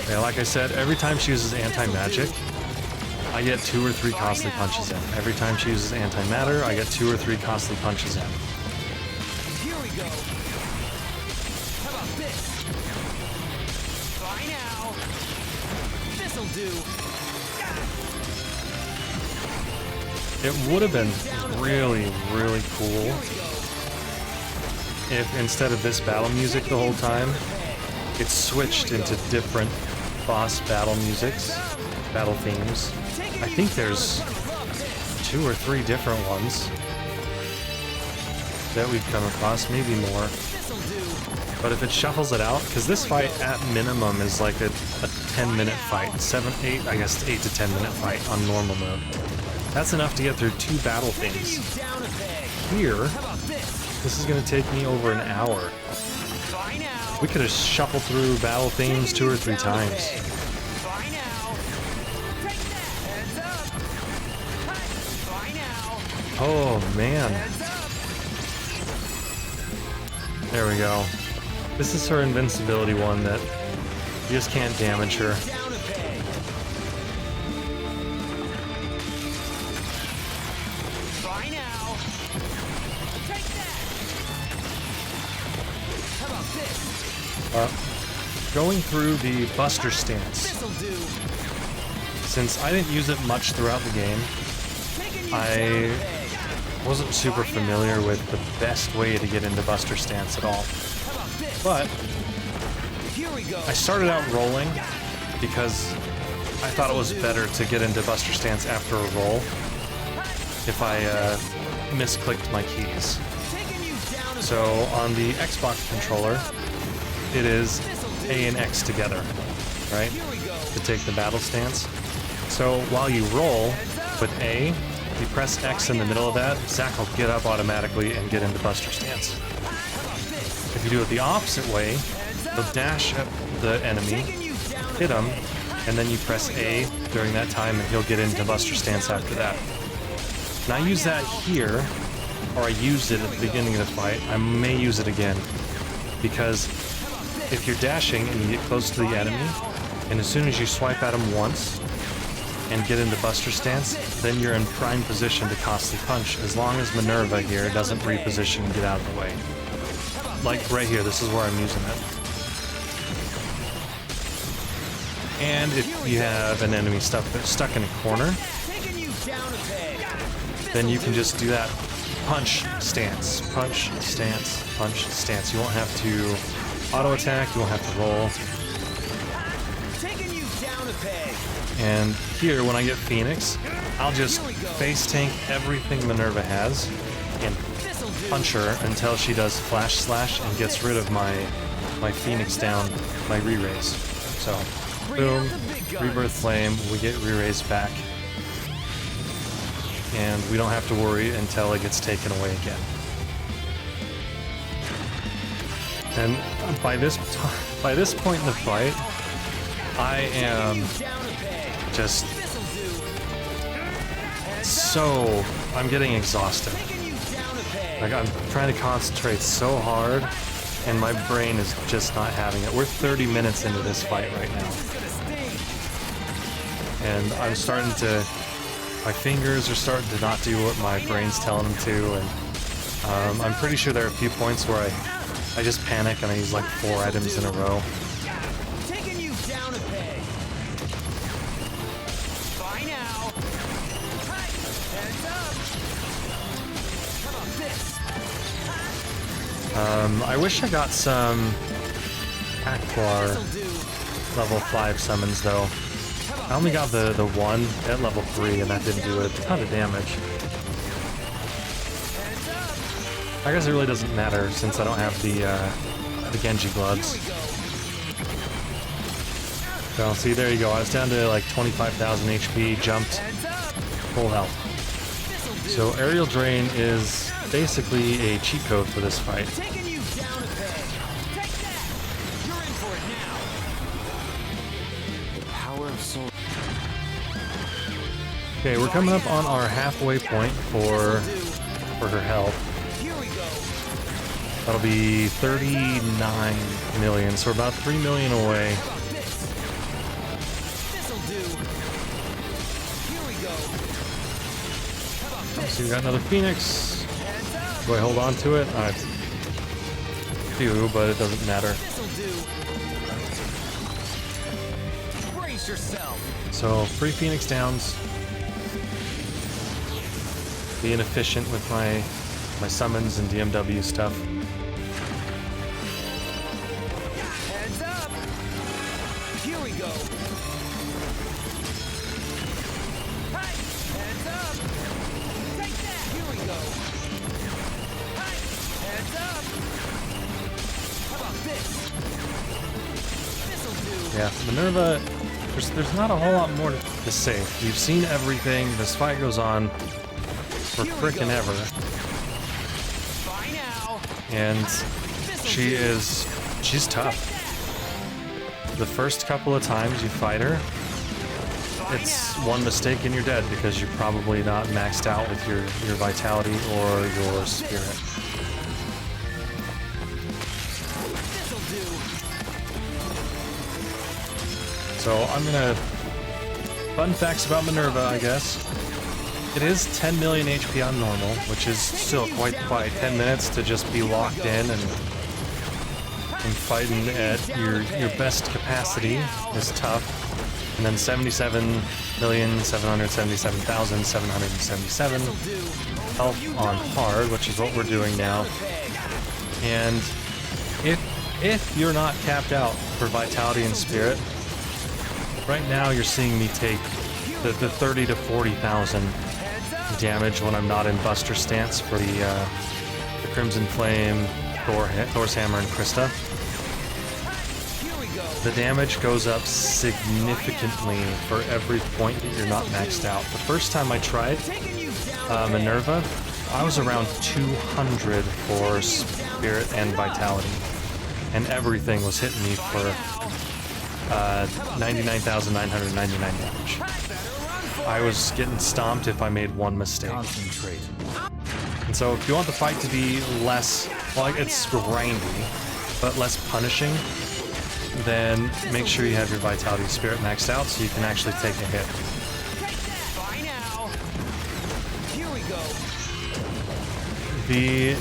Yeah, like I said, every time she uses anti-magic, I get 2 or 3 costly punches in. Every time she uses antimatter, I get 2 or 3 costly punches in. Here we go. How about this? Bye now. This'll do. It would have been really, really cool if instead of this battle music the whole time, it switched into different boss battle musics, battle themes. I think there's 2 or 3 different ones that we've come across, maybe more. This'll do. But if it shuffles it out, because this fight at minimum is like a 10-minute fight, 8 to 10 minute fight on normal mode. That's enough to get through 2 battle themes. You down a peg. Here, How about this? this is going to take me over an hour. Bye now. We could have shuffled through battle themes 2 or 3 times. Bye now. Take that. Heads up. Bye now. Oh man, Heads up. there we go. This is her invincibility one that you just can't damage her. Down a peg. Bye now. Take that. How about this? Going through the Buster stance, This'll do. since I didn't use it much throughout the game, Taking you down a I peg. wasn't super familiar with the best way to get into Buster stance at all. How about this? But Here we go. I started out rolling because I thought it was better to get into Buster stance after a roll if I misclicked my keys. Taking you down a So on the Xbox controller, it is A and X together, right? Here we go. To take the battle stance. So while you roll with A, you press X in the middle of that, Zack will get up automatically and get into Buster stance. If you do it the opposite way, you'll dash at the enemy, Taking you down a hit him, peg. and then you press A during that time and he'll get into Buster stance after that. And I use that here, or I used it at the beginning of the fight. I may use it again, because if you're dashing and you get close to the enemy, and as soon as you swipe at him once and get into Buster stance, then you're in prime position to costly punch, as long as Minerva here doesn't reposition and get out of the way. Like right here, this is where I'm using it. And if you have an enemy stuck in a corner, Taking you down a peg. then you can just do that punch stance. Punch, stance, punch, stance. You won't have to auto attack, you won't have to roll. Taking you down a peg. And here, when I get Phoenix, I'll just face tank everything Minerva has and This'll do. punch her until she does flash slash and gets rid of my Phoenix down, my re-raise. So, boom, rebirth flame, we get re-raise back. And we don't have to worry until it gets taken away again. And by this point in the fight, I am Down a peg. just This'll do. so, I'm getting exhausted. Taking you down a peg. Like, I'm trying to concentrate so hard, and my brain is just not having it. We're 30 minutes into this fight right now, It's gonna sting. and I'm starting to My fingers are starting to not do what my brain's telling them to, and I'm pretty sure there are a few points where I just panic and I use like 4 items in a row. Taking you down a peg. Bye now. Hi. Heads up. How about this? I wish I got some Aquar level 5 summons though. I only got the one at level 3 and that didn't do a ton of damage. I guess it really doesn't matter since I don't have the Genji gloves. So see, there you go. I was down to like 25,000 HP, jumped, full health. So aerial drain is basically a cheat code for this fight. Taking you down a peg. Take that. You're in for it now. The power of soul. Okay, we're coming up on our halfway point for her health. Here we go. That'll be 39 million, so we're about 3 million away. How about this? This'll do. Here we go. How about this? So we got another Phoenix. Heads up. Do I hold on to it? I do, but it doesn't matter. This'll do. Brace yourself. So 3 Phoenix downs. Being efficient with my summons and DMW stuff. Heads up. Here we go. Hi. Heads up. Take that. Here we go. Hi. Heads up. How about this? This'll do. Yeah, Minerva, there's not a whole lot more to say. You've seen everything. This fight goes on for frickin' ever. Bye now. And she's tough. The first couple of times you fight her, it's one mistake and you're dead because you're probably not maxed out with your vitality or your spirit. This'll do. So I'm gonna... Fun facts about Minerva, I guess. It is 10 million HP on normal, which is still quite 10 minutes to just be locked in and fighting at your best capacity is tough. And then 77,777,777 health on hard, which is what we're doing now. And if you're not capped out for vitality and spirit, right now you're seeing me take the 30 to 40,000 damage when I'm not in Buster stance for the Crimson Flame, Thor's Hammer, and Krista. The damage goes up significantly for every point that you're not maxed out. The first time I tried Minerva, I was around 200 for spirit and vitality, and everything was hitting me for 99,999 damage. I was getting stomped if I made one mistake. Concentrate. And so if you want the fight to be less, well, it's grindy, but less punishing, then make sure you have your vitality and spirit maxed out so you can actually take a hit. Bye now. Here we go. The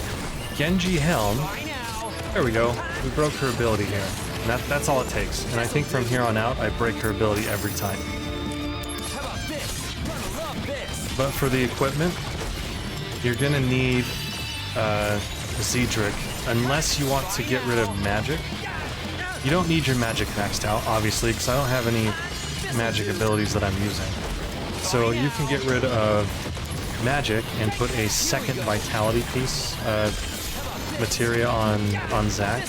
Genji Helm, Bye now. there we go. We broke her ability here. And that's all it takes. And I think from here on out, I break her ability every time. How about this? Gonna love this. But for the equipment, you're gonna need Zedric, unless you want to get rid of magic. You don't need your magic maxed out, obviously, because I don't have any magic abilities that I'm using. So you can get rid of magic and put a second vitality piece, materia on Zack.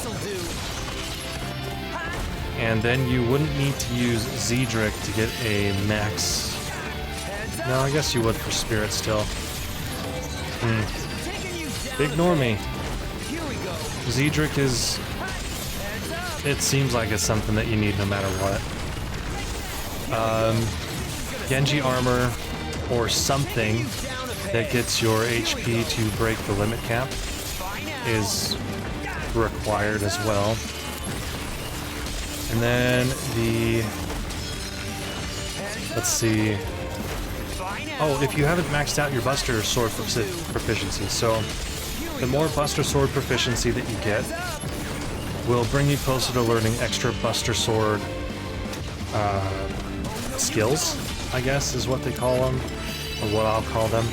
And then you wouldn't need to use Zedric to get a max. No, I guess you would for spirit still. Ignore me. Zedric is... It seems like it's something that you need no matter what. Genji armor or something that gets your HP to break the limit cap is required as well. And then the... Let's see... Oh, if you haven't maxed out your Buster Sword proficiency, so the more Buster Sword proficiency that you get will bring you closer to learning extra Buster Sword skills, I guess is what they call them, or what I'll call them.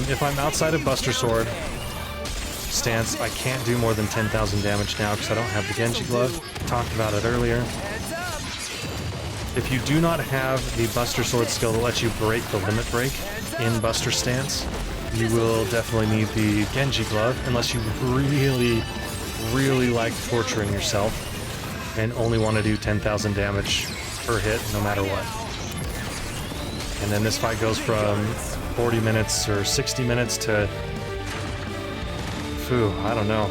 If I'm outside of Buster Sword stance, I can't do more than 10,000 damage now because I don't have the Genji Glove. Talked about it earlier. If you do not have the Buster Sword skill that lets you break the limit break in Buster stance, you will definitely need the Genji Glove unless you really like torturing yourself and only want to do 10,000 damage per hit no matter what. And then this fight goes from 40 minutes or 60 minutes to, I don't know.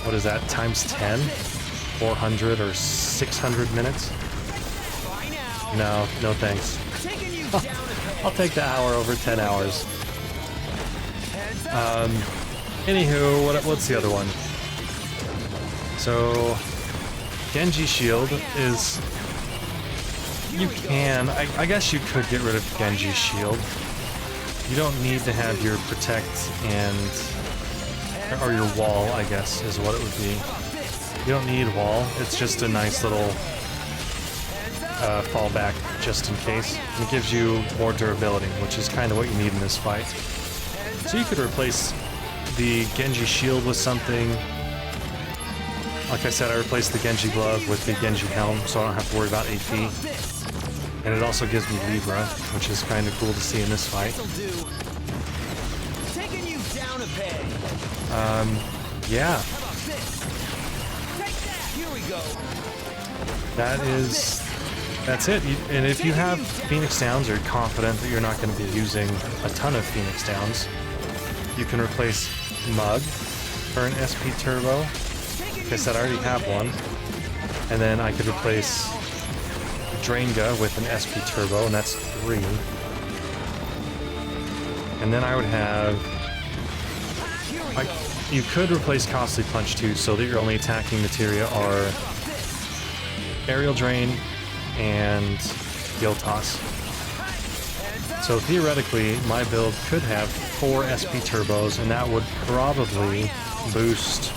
What is that, times 10? 400 or 600 minutes? No, no thanks. I'll take the hour over 10 hours. Anywho, what's the other one? So, Genji Shield is... You can... I guess you could get rid of Genji Shield. You don't need to have your Protect and... Or your Wall, I guess, is what it would be. You don't need Wall. It's just a nice little... fallback just in case. And it gives you more durability, which is kind of what you need in this fight. So you could replace the Genji Shield with something. Like I said, I replaced the Genji Glove with the Genji Helm, so I don't have to worry about AP. And it also gives me Libra, which is kind of cool to see in this fight. Yeah. That's it. And if you have Phoenix Downs or you're confident that you're not going to be using a ton of Phoenix Downs, you can replace Mug for an SP Turbo. Like I said, I already have one. And then I could replace Drainga with an SP Turbo, and that's 3. And then I would have... you could replace Costly Punch too, so that your only attacking materia are Aerial Drain and Gil Toss. So theoretically, my build could have 4 SP Turbos, and that would probably boost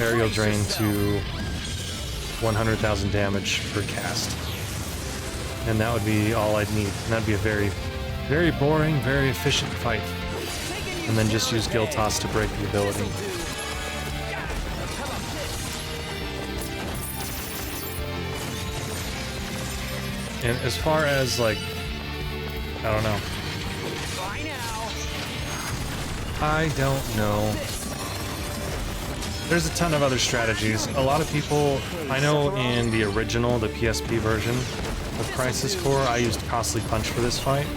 Aerial Drain to 100,000 damage per cast. And that would be all I'd need. And that'd be a very, very boring, very efficient fight. And then just use Gil Toss to break the ability. And as far as, like, I don't know. I don't know. There's a ton of other strategies. A lot of people, I know in the original, the PSP version of Crisis Core, I used Costly Punch for this fight.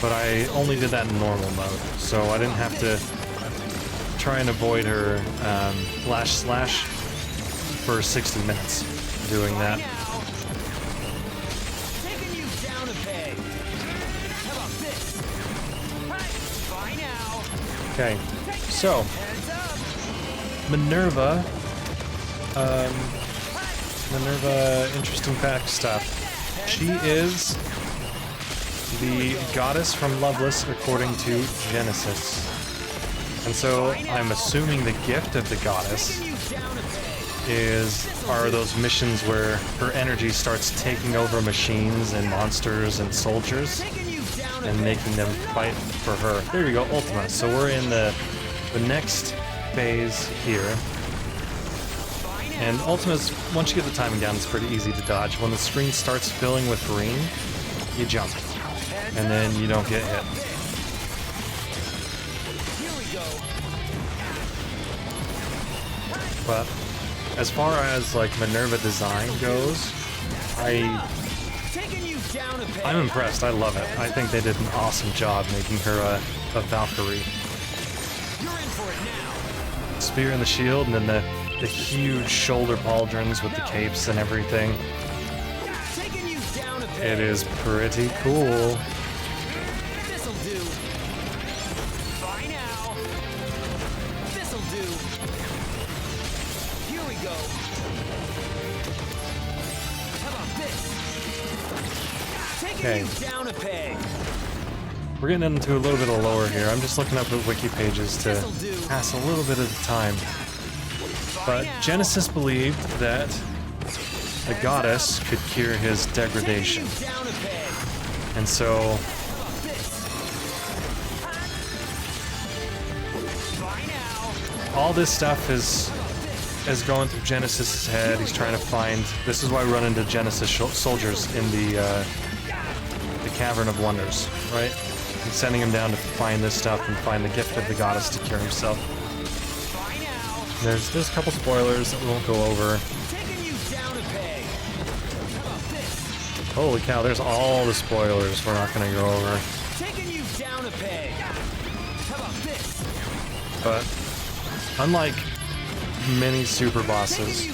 But I only did that in normal mode, so I didn't have to try and avoid her Lash Slash for 60 minutes doing that. Okay, so Minerva, interesting fact stuff. She is the goddess from Loveless according to Genesis. And so I'm assuming the gift of the goddess are those missions where her energy starts taking over machines and monsters and soldiers and making them fight for her. There you go, Ultima. So we're in the next phase here. And Ultima's, once you get the timing down, it's pretty easy to dodge. When the screen starts filling with green, you jump. And then you don't get hit. But as far as like Minerva design goes, I'm impressed. I love it. I think they did an awesome job making her a Valkyrie. Spear in the shield, and then the huge shoulder pauldrons with the capes and everything. It is pretty cool. This'll do. Bye now. This'll do. Here we go. How about this? Okay. You down a peg. We're getting into a little bit of lore here. I'm just looking up at wiki pages to pass a little bit of the time. But Genesis believed that the goddess could cure his degradation. And so all this stuff is going through Genesis' head. He's trying to find... This is why we run into Genesis soldiers in the Cavern of Wonders, right? He's sending him down to find this stuff and find the gift of the goddess to cure himself. There's a couple spoilers that we won't go over. Holy cow, there's all the spoilers we're not going to go over. But unlike many super bosses,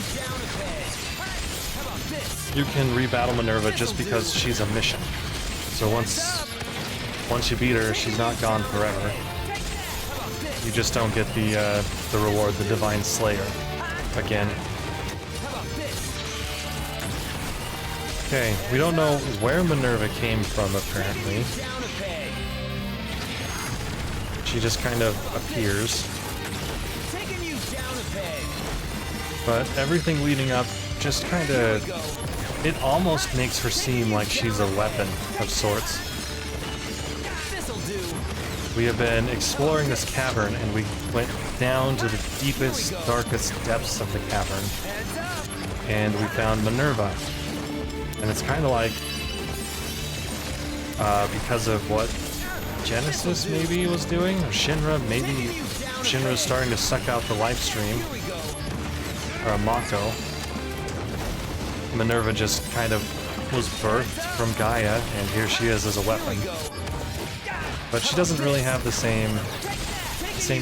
you can rebattle Minerva just because she's a mission. So once you beat her, she's not gone forever. You just don't get the reward, the Divine Slayer, again. Okay, we don't know where Minerva came from, apparently. She just kind of appears. But everything leading up just kind of... It almost makes her seem like she's a weapon of sorts. We have been exploring this cavern, and we went down to the deepest, darkest depths of the cavern. And we found Minerva. And it's kind of like... because of what Genesis maybe was doing, or Shinra, maybe Shinra's starting to suck out the life stream, or Mako. Minerva just kind of was birthed from Gaia, and here she is as a weapon. But she doesn't really have the same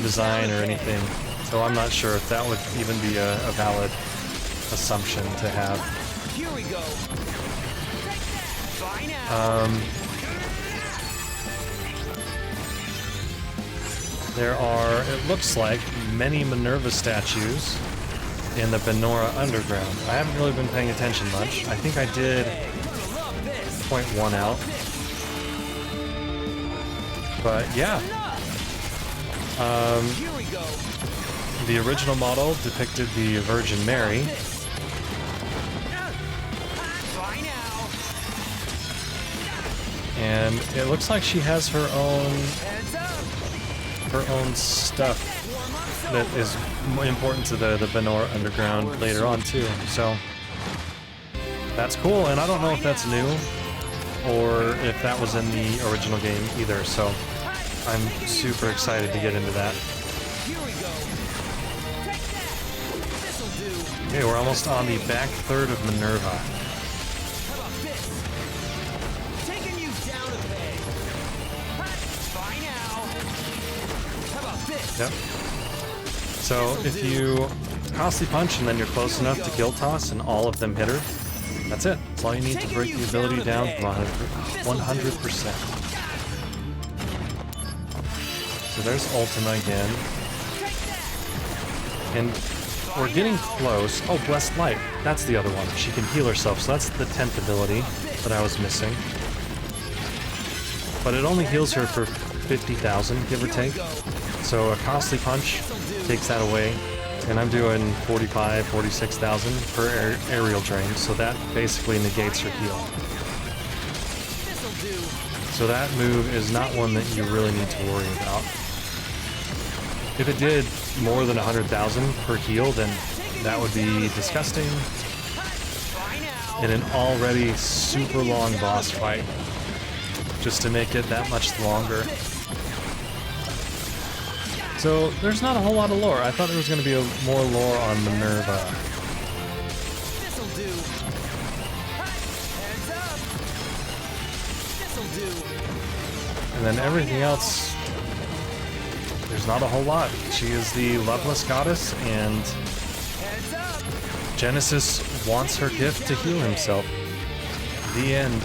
design or anything, so I'm not sure if that would even be a valid assumption to have. There are, it looks like, many Minerva statues in the Benora Underground. I haven't really been paying attention much. I think I did point one out. But yeah. The original model depicted the Virgin Mary. And it looks like she has her own stuff that is important to the Benora Underground later on too. So that's cool, and I don't know if that's new or if that was in the original game either, so I'm super excited to get into that. Okay, we're almost on the back third of Minerva. Yep. So if you costly punch and then you're close enough to guild toss and all of them hit her, that's it. That's all you need to break the ability down from 100%. So there's Ultima again. And we're getting close. Oh, Blessed Light. That's the other one. She can heal herself, so that's the 10th ability that I was missing. But it only heals her for 50,000, give or take. So a costly punch takes that away. And I'm doing 45, 46,000 per aerial drain, so that basically negates her heal. So that move is not one that you really need to worry about. If it did more than 100,000 per heal, then that would be disgusting. In an already super long boss fight, just to make it that much longer. So there's not a whole lot of lore. I thought there was going to be more lore on Minerva. And then everything else, there's not a whole lot. She is the loveless goddess, and Genesis wants her gift to heal himself. The end.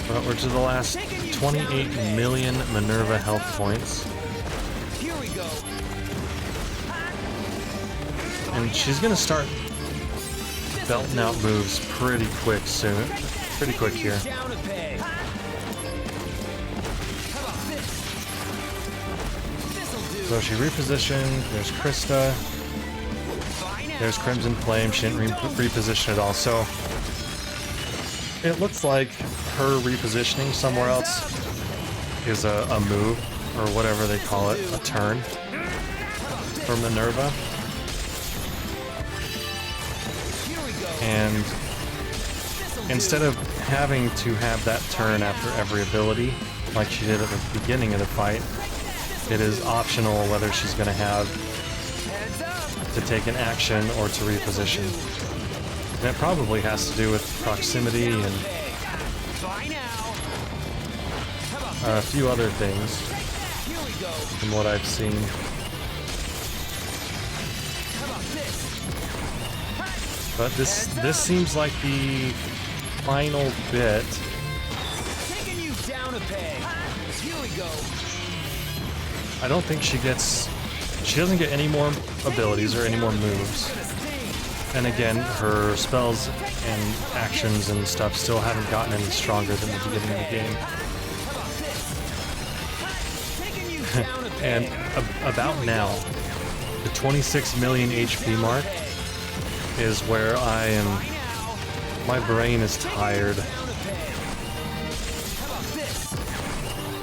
But we're to the last 28 million Minerva health points. go. And she's gonna start belting out moves pretty quick soon. Pretty quick here. Down a peg. How about this? This'll do. So she repositioned. There's Krista. Bye now. There's Crimson Flame. She didn't reposition at all. So it looks like her repositioning somewhere else is a move, or whatever they call it, a turn for Minerva. Here we go. And instead of having to have that turn after every ability, like she did at the beginning of the fight, it is optional whether she's going to have Heads up. to take an action or to reposition. And it probably has to do with proximity and Bye now. How about a few other things here we go. from what I've seen. How about this? But this seems like the final bit. Taking you down a peg. Here we go. I don't think she doesn't get any more abilities or any more moves. Gonna sting. And again, her spells and actions and stuff still haven't gotten any stronger than the beginning of the game. How about this? Taking you down a peg. And about now, the 26 million HP mark is where I am. Bye now. My brain is tired, Down a peg. How about this?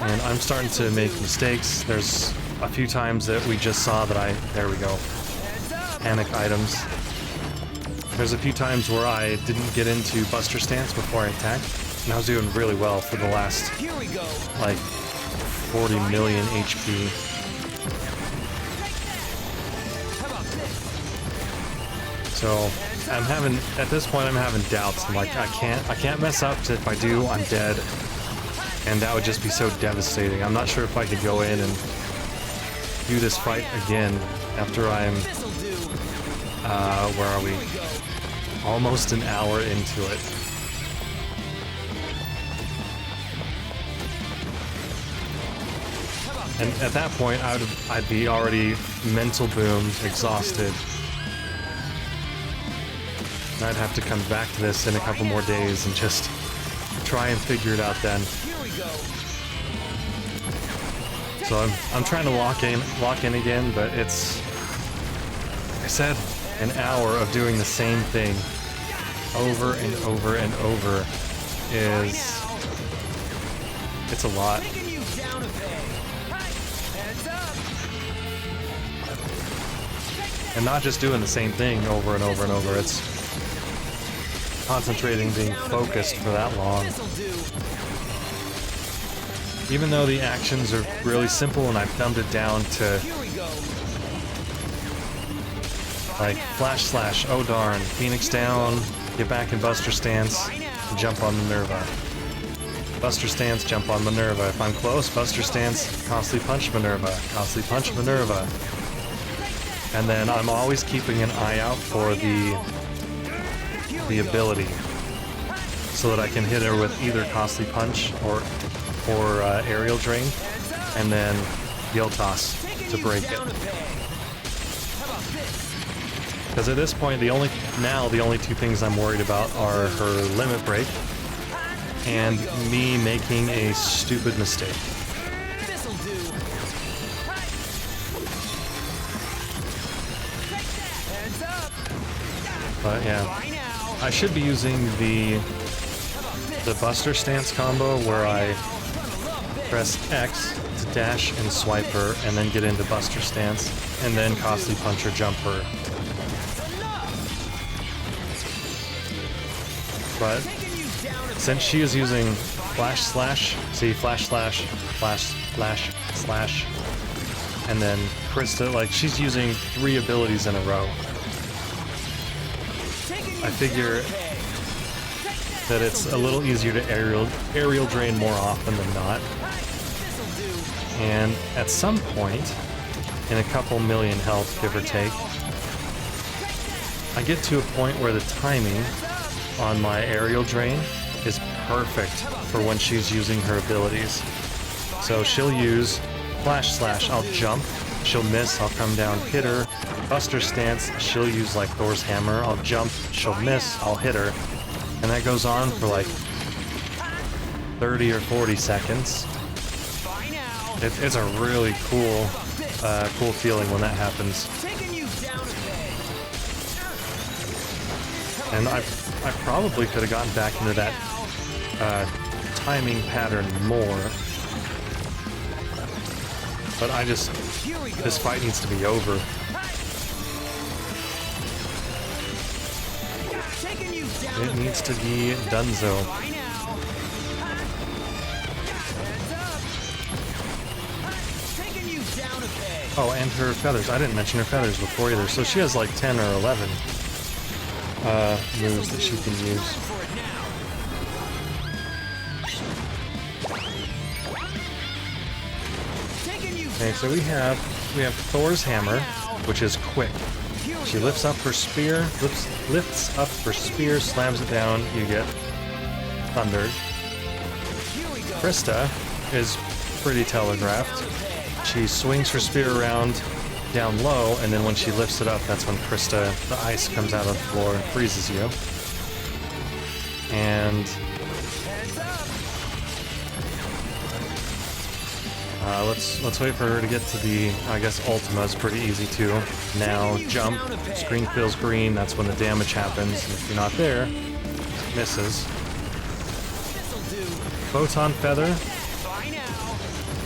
and I'm starting to make mistakes. There's a few times that we just saw that there we go, Heads up. panic items. There's a few times where I didn't get into Buster Stance before I attacked, and I was doing really well for the last, Here we go. like, 40 million HP. How about this? So at this point I'm having doubts. I'm like, I can't mess up, 'cause if I do, I'm dead. And that would just be so devastating. I'm not sure if I could go in and do this fight again after I'm, This'll do. where are we? Here we go. Almost an hour into it. How about And at that point, I'd be already mental boomed, exhausted. And I'd have to come back to this in a couple more days and just try and figure it out then. here we go. So I'm trying to lock in again, but it's, like I said, an hour of doing the same thing over and over and over it's a lot. Taking you down a peg. Heads up. And not just doing the same thing over and over and over, it's concentrating, being focused for that long. This'll do. Even though the actions are really simple and I've dumbed it down to Here we go. like flash slash, oh darn, Phoenix down, get back in Buster Stance, jump on Minerva. Buster Stance, jump on Minerva. If I'm close, Buster Stance, constantly punch Minerva, constantly punch Minerva. And then I'm always keeping an eye out for the ability, so that I can hit her with either costly punch or aerial drain, and then yell toss to break it. Because at this point, the only two things I'm worried about are her limit break and me making a stupid mistake. This'll do. Heads up. But yeah, Bye now. I should be using the Buster Stance combo where I press X to dash and swipe her, and then get into Buster Stance, and then costly punch or jump her. But since she is using flash slash, see, flash slash, flash slash, slash, and then Krista, like, she's using 3 abilities in a row. I figure that it's a little easier to aerial drain more often than not. And at some point, in a couple million health, give or take, I get to a point where the timing on my aerial drain is perfect for when she's using her abilities. So she'll use flash slash, I'll jump, she'll miss, I'll come down, hit her. Buster Stance, she'll use like Thor's Hammer, I'll jump, she'll miss, I'll hit her. And that goes on for like 30 or 40 seconds. It's a really cool, cool feeling when that happens. And I probably could have gotten back into that timing pattern more. But this fight needs to be over. It needs to be donezo. Oh, and her feathers. I didn't mention her feathers before either. So she has like 10 or 11 moves that she can use. Okay, so we have Thor's Hammer, which is quick. She lifts up her spear, slams it down, you get thundered. Krista is pretty telegraphed. She swings her spear around down low, and then when she lifts it up, that's when Krista, the ice comes out of the floor and freezes you. And let's wait for her to get to the, I guess Ultima is pretty easy too. Now jump, screen fills green, that's when the damage happens. If you're not there, misses. Photon Feather.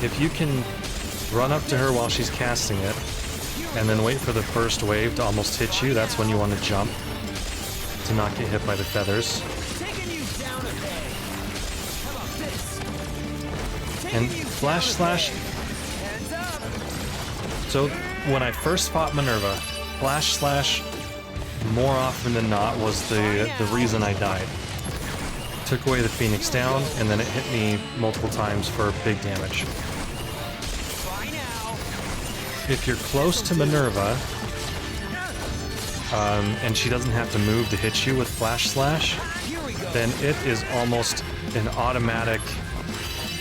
If you can run up to her while she's casting it, and then wait for the first wave to almost hit you, that's when you want to jump to not get hit by the feathers. And Flash Slash. So when I first fought Minerva, Flash Slash more often than not was the reason I died. Took away the Phoenix down, and then it hit me multiple times for big damage. If you're close to Minerva, and she doesn't have to move to hit you with Flash Slash, then it is almost an automatic.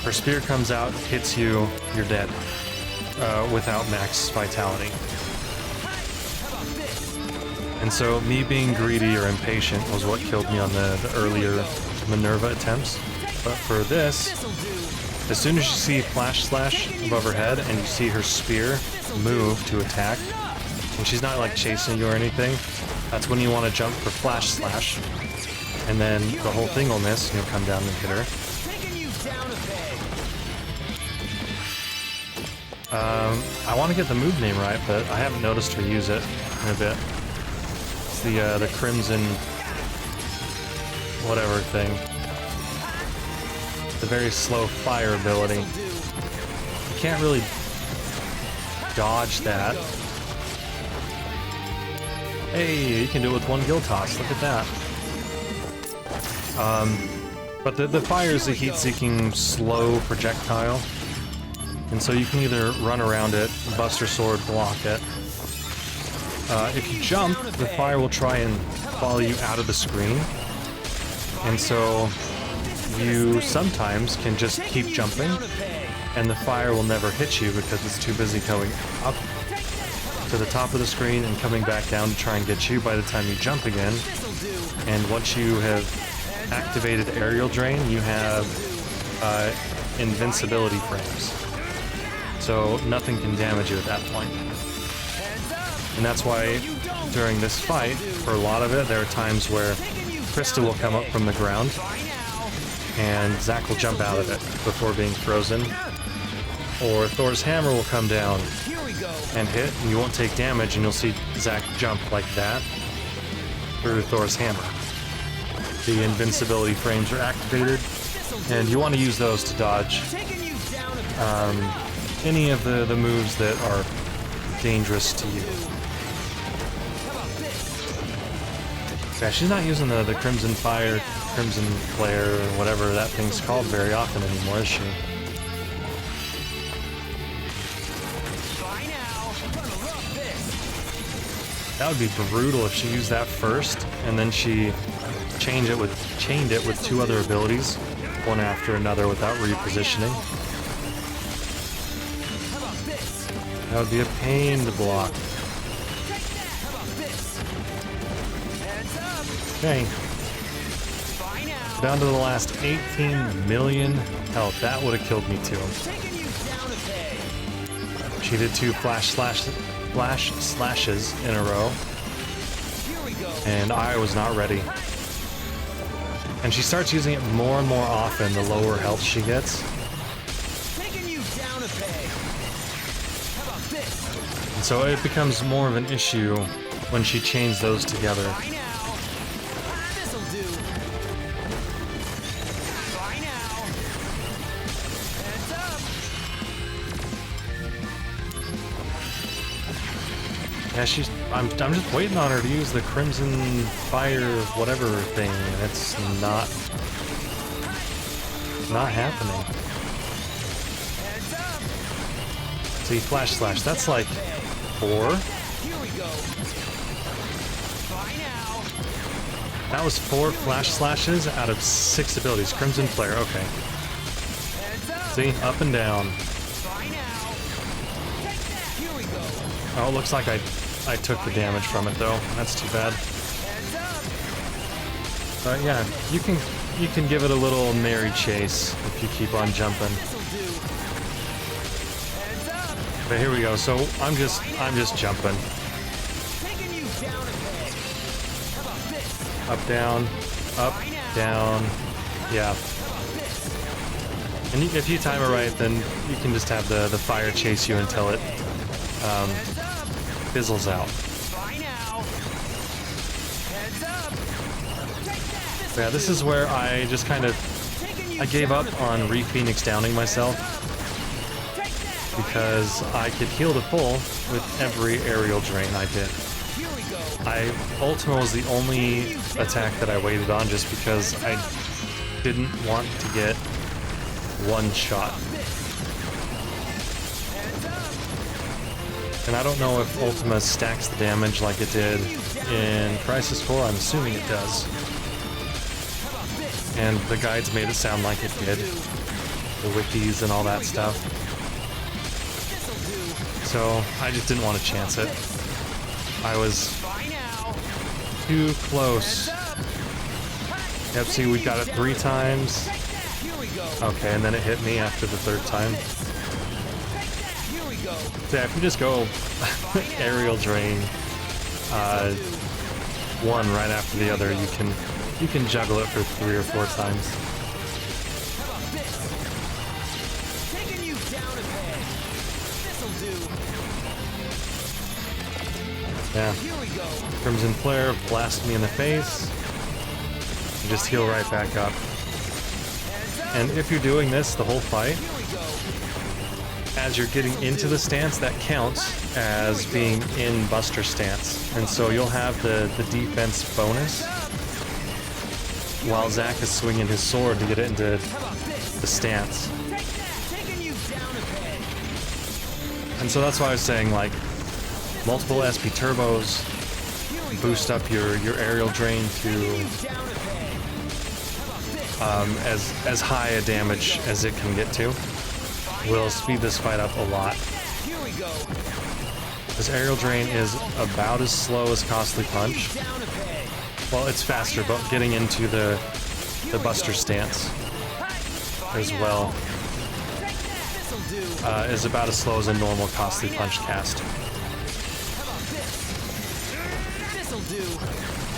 Her spear comes out, hits you, you're dead, without max vitality. And so me being greedy or impatient was what killed me on the earlier Minerva attempts. But for this, as soon as you see Flash Slash above her head and you see her spear move to attack, and she's not like chasing you or anything, that's when you want to jump for Flash Slash. And then the whole thing will miss and you'll come down and hit her. I want to get the move name right, but I haven't noticed her use it in a bit. It's the Crimson whatever thing. The very slow fire ability. You can't really dodge that. Hey, you can do it with one Guild Toss. Look at that. But the fire is a heat-seeking, slow projectile. And so you can either run around it, Buster Sword, block it. If you jump, the fire will try and follow you out of the screen. And so you sometimes can just keep jumping, and the fire will never hit you because it's too busy going up to the top of the screen and coming back down to try and get you by the time you jump again. And once you have activated Aerial Drain, you have invincibility frames. So nothing can damage you at that point. And that's why during this fight, for a lot of it, there are times where Krista will come up from the ground and Zack will jump out of it before being frozen. Or Thor's Hammer will come down and hit, and you won't take damage, and you'll see Zack jump like that through Thor's Hammer. The invincibility frames are activated, and you want to use those to dodge any of the moves that are dangerous to you. Yeah, she's not using the Crimson Fire, Crimson Flare, or whatever that thing's called very often anymore, is she? That would be brutal if she used that first, and then she chained it with two other abilities, one after another without repositioning. That would be a pain to block. Okay. Down to the last 18 million health. That would have killed me too. She did 2 flash slashes in a row. And I was not ready. And she starts using it more and more often the lower health she gets. And so it becomes more of an issue when she chains those together. Yeah, I'm just waiting on her to use the Crimson Fire whatever thing, and it's not happening. See, Flash Slash, that's like 4. That was 4 Flash Slashes out of 6 abilities. Crimson Flare, okay. See, up and down. Oh, it looks like I took the damage from it though. That's too bad. But yeah, you can give it a little merry chase if you keep on jumping. But here we go. So I'm just jumping. Up, down, yeah. And if you time it right, then you can just have the fire chase you until it fizzles out. Yeah, this is where I just kind of I gave up on re-Phoenix downing myself because I could heal the full with every aerial drain I did. Ultima was the only attack that I waited on just because I didn't want to get one shot. And I don't know if Ultima stacks the damage like it did in Crisis Core. I'm assuming it does. And the guides made it sound like it did. The wikis and all that stuff. So I just didn't want to chance it. I was too close. Yep, see, we got it 3 times. Okay, and then it hit me after the 3rd time. So yeah, if you just go aerial drain one right after the other, you can juggle it for 3 or 4 times. Yeah. Crimson Flare, blast me in the face. And just heal right back up. And if you're doing this the whole fight, as you're getting into the stance, that counts as being in Buster stance. And so you'll have the defense bonus while Zack is swinging his sword to get it into the stance. And so that's why I was saying, like, multiple SP turbos boost up your aerial drain to as high a damage as it can get to. Will speed this fight up a lot. This aerial drain is about as slow as Costly Punch. Well, it's faster, but getting into the Buster stance as well is about as slow as a normal Costly Punch cast.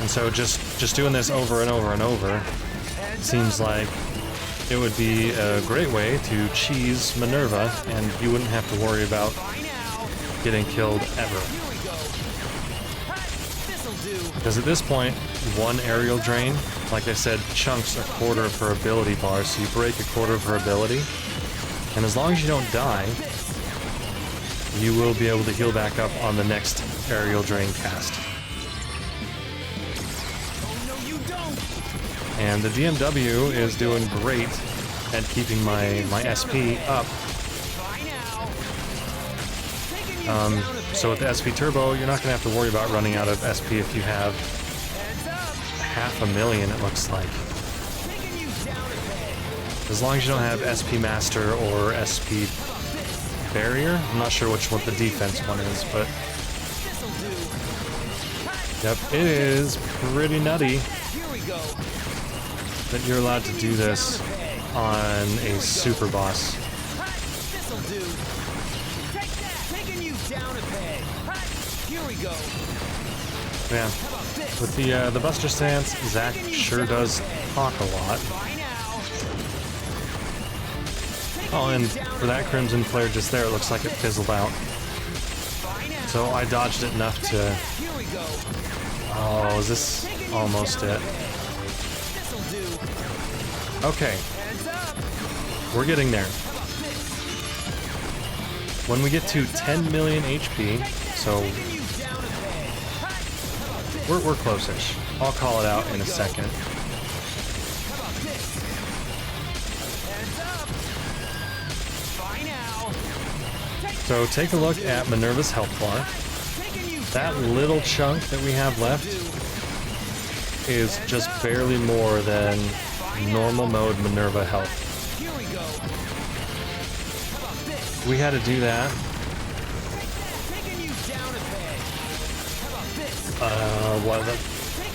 And so just doing this over and over and over seems like it would be a great way to cheese Minerva, and you wouldn't have to worry about getting killed ever. Because at this point, one aerial drain, like I said, chunks a quarter of her ability bar, so you break a quarter of her ability, and as long as you don't die, you will be able to heal back up on the next aerial drain cast. And the DMW is doing great at keeping my SP up. So with the SP Turbo, you're not going to have to worry about running out of SP if you have 500,000, it looks like. As long as you don't have SP Master or SP barrier. I'm not sure which one the defense one is, but yep, it is pretty nutty that you're allowed to do this on a super boss. This'll do. Take that. Taking you down a peg. Here we go. Man, with the Buster stance, Zack sure does talk a lot. Oh, and for that Crimson Flare just there, it looks like it fizzled out. So I dodged it enough to... Oh, is this almost it? Okay. We're getting there. When we get to 10 million HP, so we're close-ish. I'll call it out in a second. So take a look at Minerva's health bar. That little chunk that we have left is just barely more than normal mode Minerva health. We had to do that.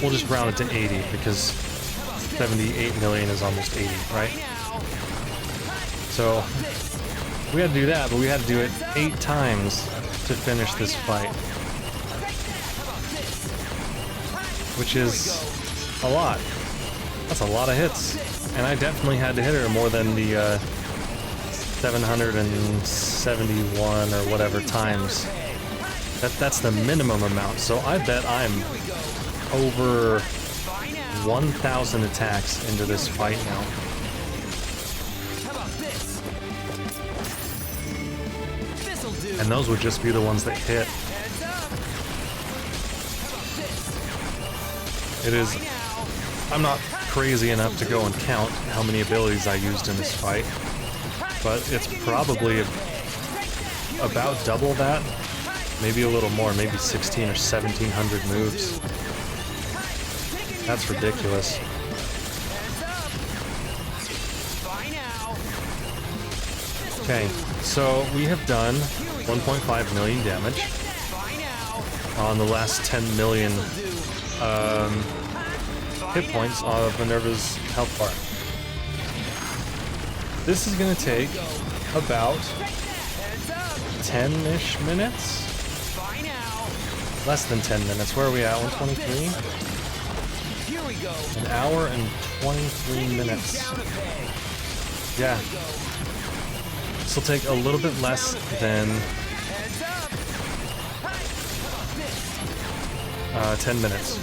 We'll just round it to 80 because 78 million is almost 80, right? So we had to do that, but we had to do it 8 times to finish this fight, which is a lot. That's a lot of hits, and I definitely had to hit her more than the 771 or whatever times. That's the minimum amount, so I bet I'm over 1,000 attacks into this fight now. And those would just be the ones that hit. It is... I'm not crazy enough to go and count how many abilities I used in this fight, but it's probably about double that. Maybe a little more, maybe 16 or 1700 moves. That's ridiculous. Okay, so we have done 1.5 million damage on the last 10 million hit points of Minerva's health bar. This is going to take about 10-ish minutes? Less than 10 minutes. Where are we at? 123? An hour and 23 minutes. Yeah. This will take a little bit less than 10 minutes.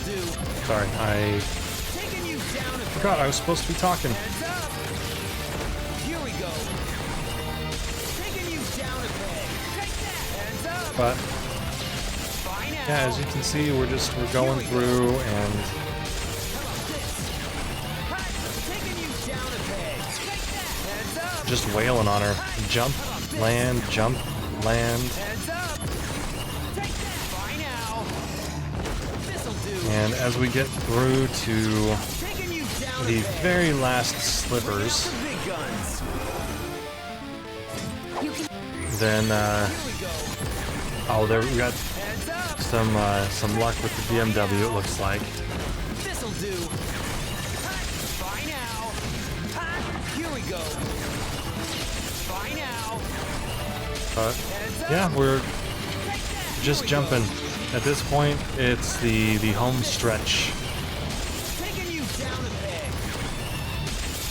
Sorry, I forgot I was supposed to be talking. But yeah, as you can see, we're going through and just wailing on her. Jump, land, land. And as we get through to the very last slippers, then oh, there we got some luck with the BMW. It looks like. But yeah, we're just jumping. At this point, it's the home stretch.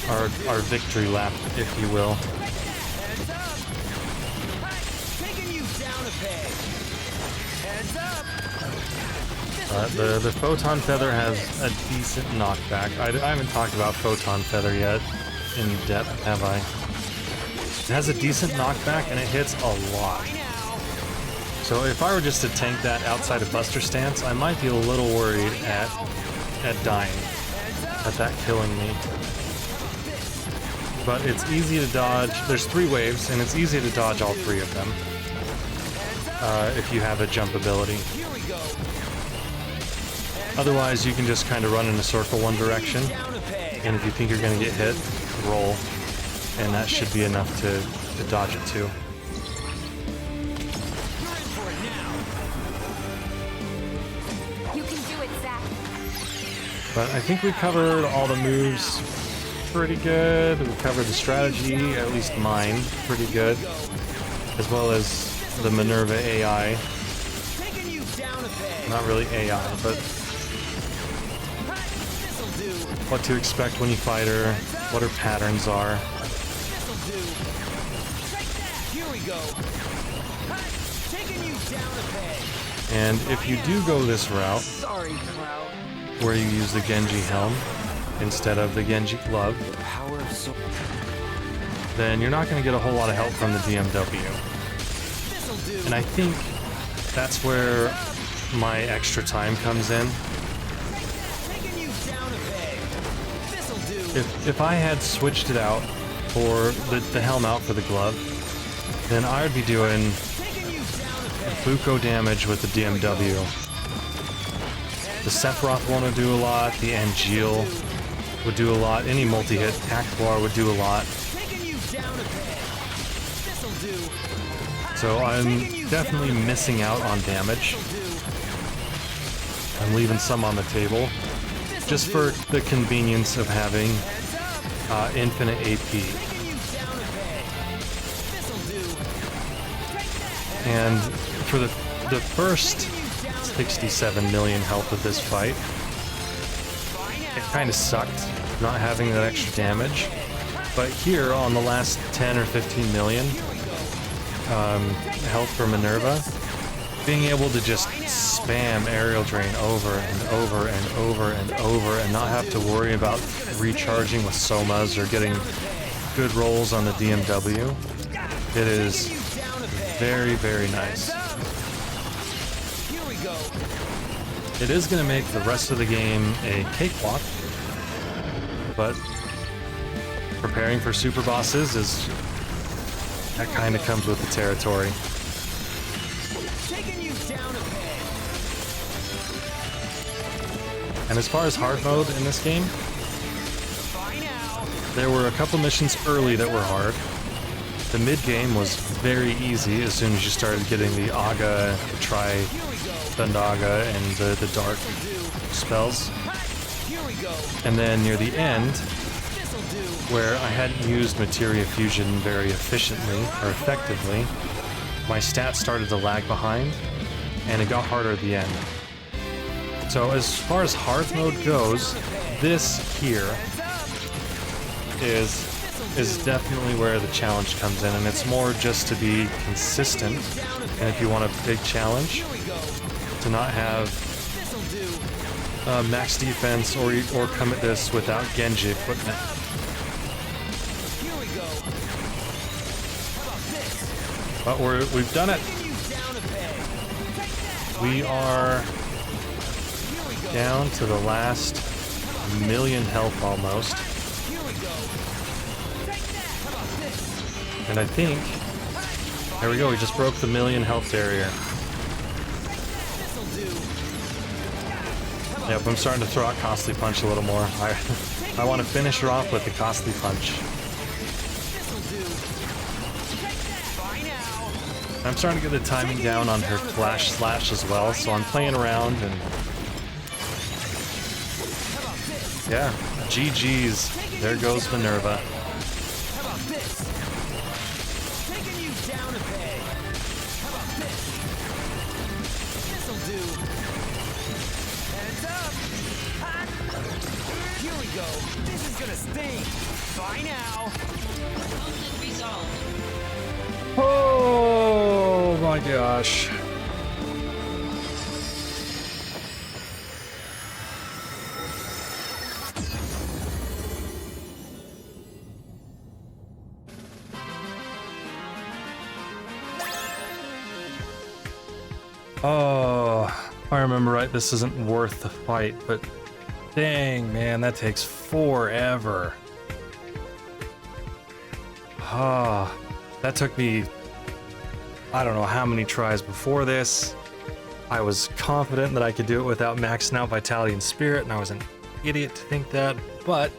Our victory lap, if you will. The Photon Feather has a decent knockback. I haven't talked about Photon Feather yet in depth, have I? It has a decent knockback and it hits a lot. So if I were just to tank that outside of Buster Stance, I might be a little worried at dying, at that killing me. But it's easy to dodge. There's 3 waves, and it's easy to dodge all 3 of them if you have a jump ability. Otherwise, you can just kind of run in a circle one direction, and if you think you're going to get hit, roll, and that should be enough to dodge it too. But I think we covered all the moves pretty good. We covered the strategy, at least mine, pretty good. As well as the Minerva AI. Not really AI, but what to expect when you fight her, what her patterns are. And if you do go this route, where you use the Genji helm instead of the Genji glove, then you're not going to get a whole lot of help from the DMW. And I think that's where my extra time comes in. If I had switched it out for the helm out for the glove, then I would be doing buco damage with the DMW. The Sephiroth one would do a lot, the Angeal would do a lot, any multi-hit Akbar would do a lot. So I'm definitely missing out on damage. I'm leaving some on the table, just for the convenience of having infinite AP. And for the first 67 million health of this fight, it kind of sucked not having that extra damage. But here on the last 10 or 15 million health for Minerva, being able to just spam aerial drain over and over and over and over and not have to worry about recharging with somas or getting good rolls on the DMW, it is very, very nice. It is going to make the rest of the game a cakewalk, but preparing for super bosses that kind of comes with the territory. And as far as hard mode in this game, there were a couple missions early that were hard. The mid-game was very easy as soon as you started getting the Aga, the Thundaga, and the dark spells. And then near the end, where I hadn't used Materia Fusion very efficiently or effectively, my stats started to lag behind, and it got harder at the end. So as far as hard mode goes, this here is definitely where the challenge comes in, and it's more just to be consistent. And if you want a big challenge, to not have max defense or come at this without Genji equipment. But we've done it. We are down to the last million health almost. And I think, there we go, we just broke the million health barrier. Yep, I'm starting to throw out Costly Punch a little more. I want to finish her off with the Costly Punch. I'm starting to get the timing down on her Flash Slash as well, so I'm playing around and... yeah, GG's. There goes Minerva. This is gonna sting. Bye now. Oh my gosh. Oh, if I remember right, this isn't worth the fight, but dang, man, that takes forever. Ah, that took me, I don't know how many tries before this. I was confident that I could do it without maxing out Vitality and Spirit, and I was an idiot to think that, but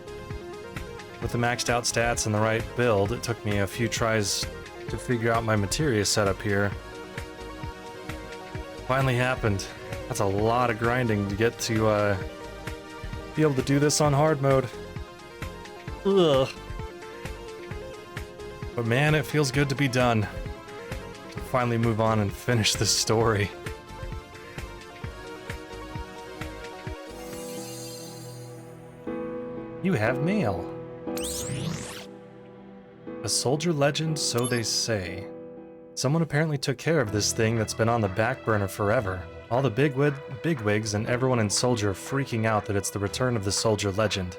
with the maxed out stats and the right build, it took me a few tries to figure out my materia setup here. Finally happened. That's a lot of grinding to get to be able to do this on hard mode. Ugh. But man, it feels good to be done. To finally move on and finish this story. You have mail. A soldier legend, so they say. Someone apparently took care of this thing that's been on the back burner forever. All the bigwigs and everyone in Soldier are freaking out that it's the return of the soldier legend.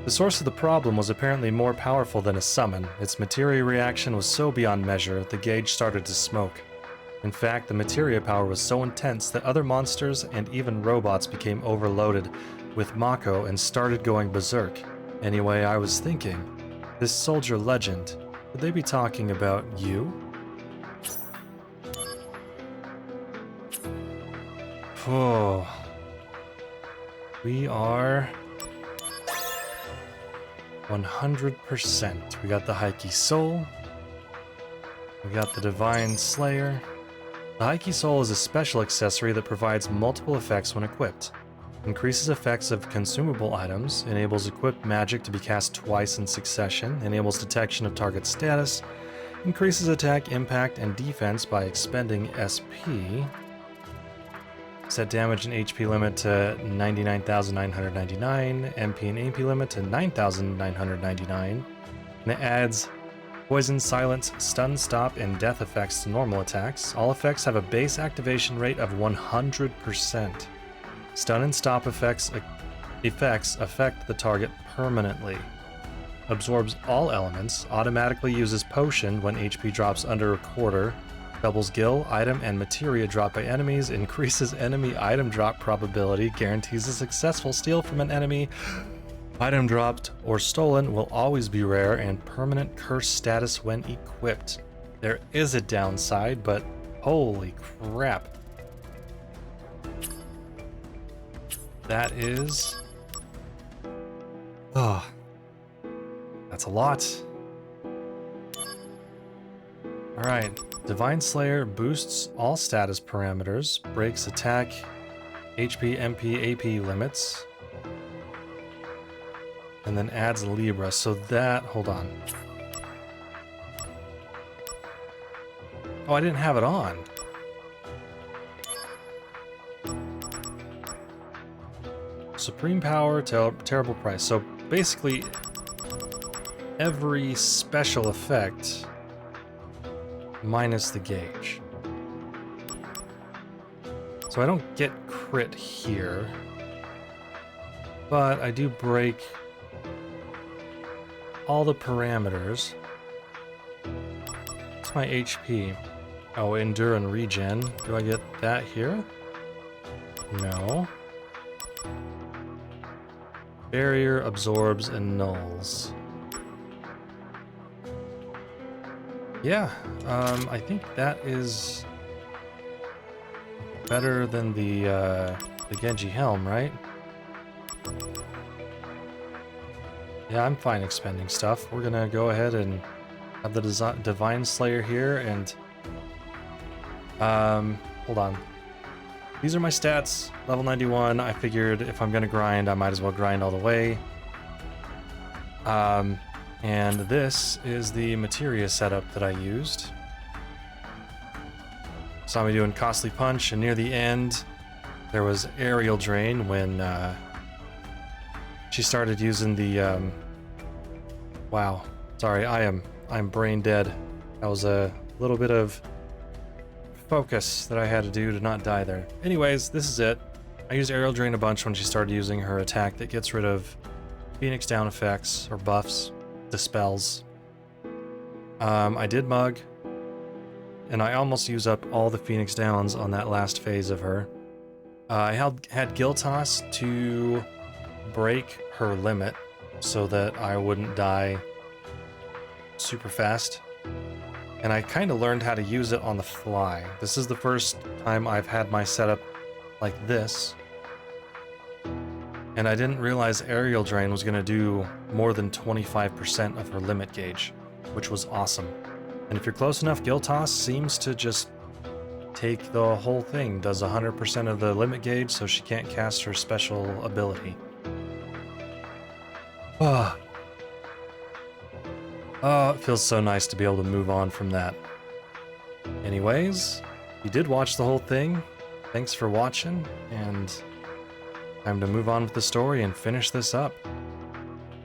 The source of the problem was apparently more powerful than a summon. Its materia reaction was so beyond measure, the gauge started to smoke. In fact, the materia power was so intense that other monsters and even robots became overloaded with Mako and started going berserk. Anyway, I was thinking, this soldier legend, could they be talking about you? Oh. We are 100%. We got the Heike Soul. We got the Divine Slayer. The Heike Soul is a special accessory that provides multiple effects when equipped. Increases effects of consumable items, enables equipped magic to be cast twice in succession, enables detection of target status, increases attack, impact, and defense by expending SP. Set damage and HP limit to 99,999, MP and AP limit to 9,999, and it adds poison, silence, stun, stop, and death effects to normal attacks. All effects have a base activation rate of 100%. Stun and stop effects affect the target permanently. Absorbs all elements, automatically uses potion when HP drops under a quarter, doubles gil, item, and materia drop by enemies, increases enemy item drop probability, guarantees a successful steal from an enemy. Item dropped or stolen will always be rare, and permanent curse status when equipped. There is a downside, but holy crap. That is... oh, that's a lot. Alright, Divine Slayer boosts all status parameters, breaks attack, HP, MP, AP limits, and then adds Libra, so that... hold on. Oh, I didn't have it on. Supreme power, terrible price. So basically, every special effect minus the gauge. So I don't get crit here, but I do break all the parameters. What's my HP? Oh, endure and regen. Do I get that here? No. Barrier absorbs and nulls. Yeah, I think that is better than the Genji helm, right? Yeah, I'm fine expending stuff. We're gonna go ahead and have the Divine Slayer here, and hold on. These are my stats, level 91. I figured if I'm gonna grind, I might as well grind all the way. And this is the materia setup that I used. Saw me doing Costly Punch, and near the end, there was Aerial Drain when she started using the, wow, sorry, I'm brain dead. That was a little bit of focus that I had to do to not die there. Anyways, this is it. I used Aerial Drain a bunch when she started using her attack that gets rid of Phoenix down effects or buffs, dispels. I did mug, and I almost use up all the Phoenix downs on that last phase of her. I had Gil Toss to break her limit so that I wouldn't die super fast. And I kind of learned how to use it on the fly. This is the first time I've had my setup like this. And I didn't realize Aerial Drain was going to do more than 25% of her limit gauge, which was awesome. And if you're close enough, Gil Toss seems to just take the whole thing, does 100% of the limit gauge, so she can't cast her special ability. Oh. Oh, it feels so nice to be able to move on from that. Anyways, if you did watch the whole thing, thanks for watching, and time to move on with the story and finish this up.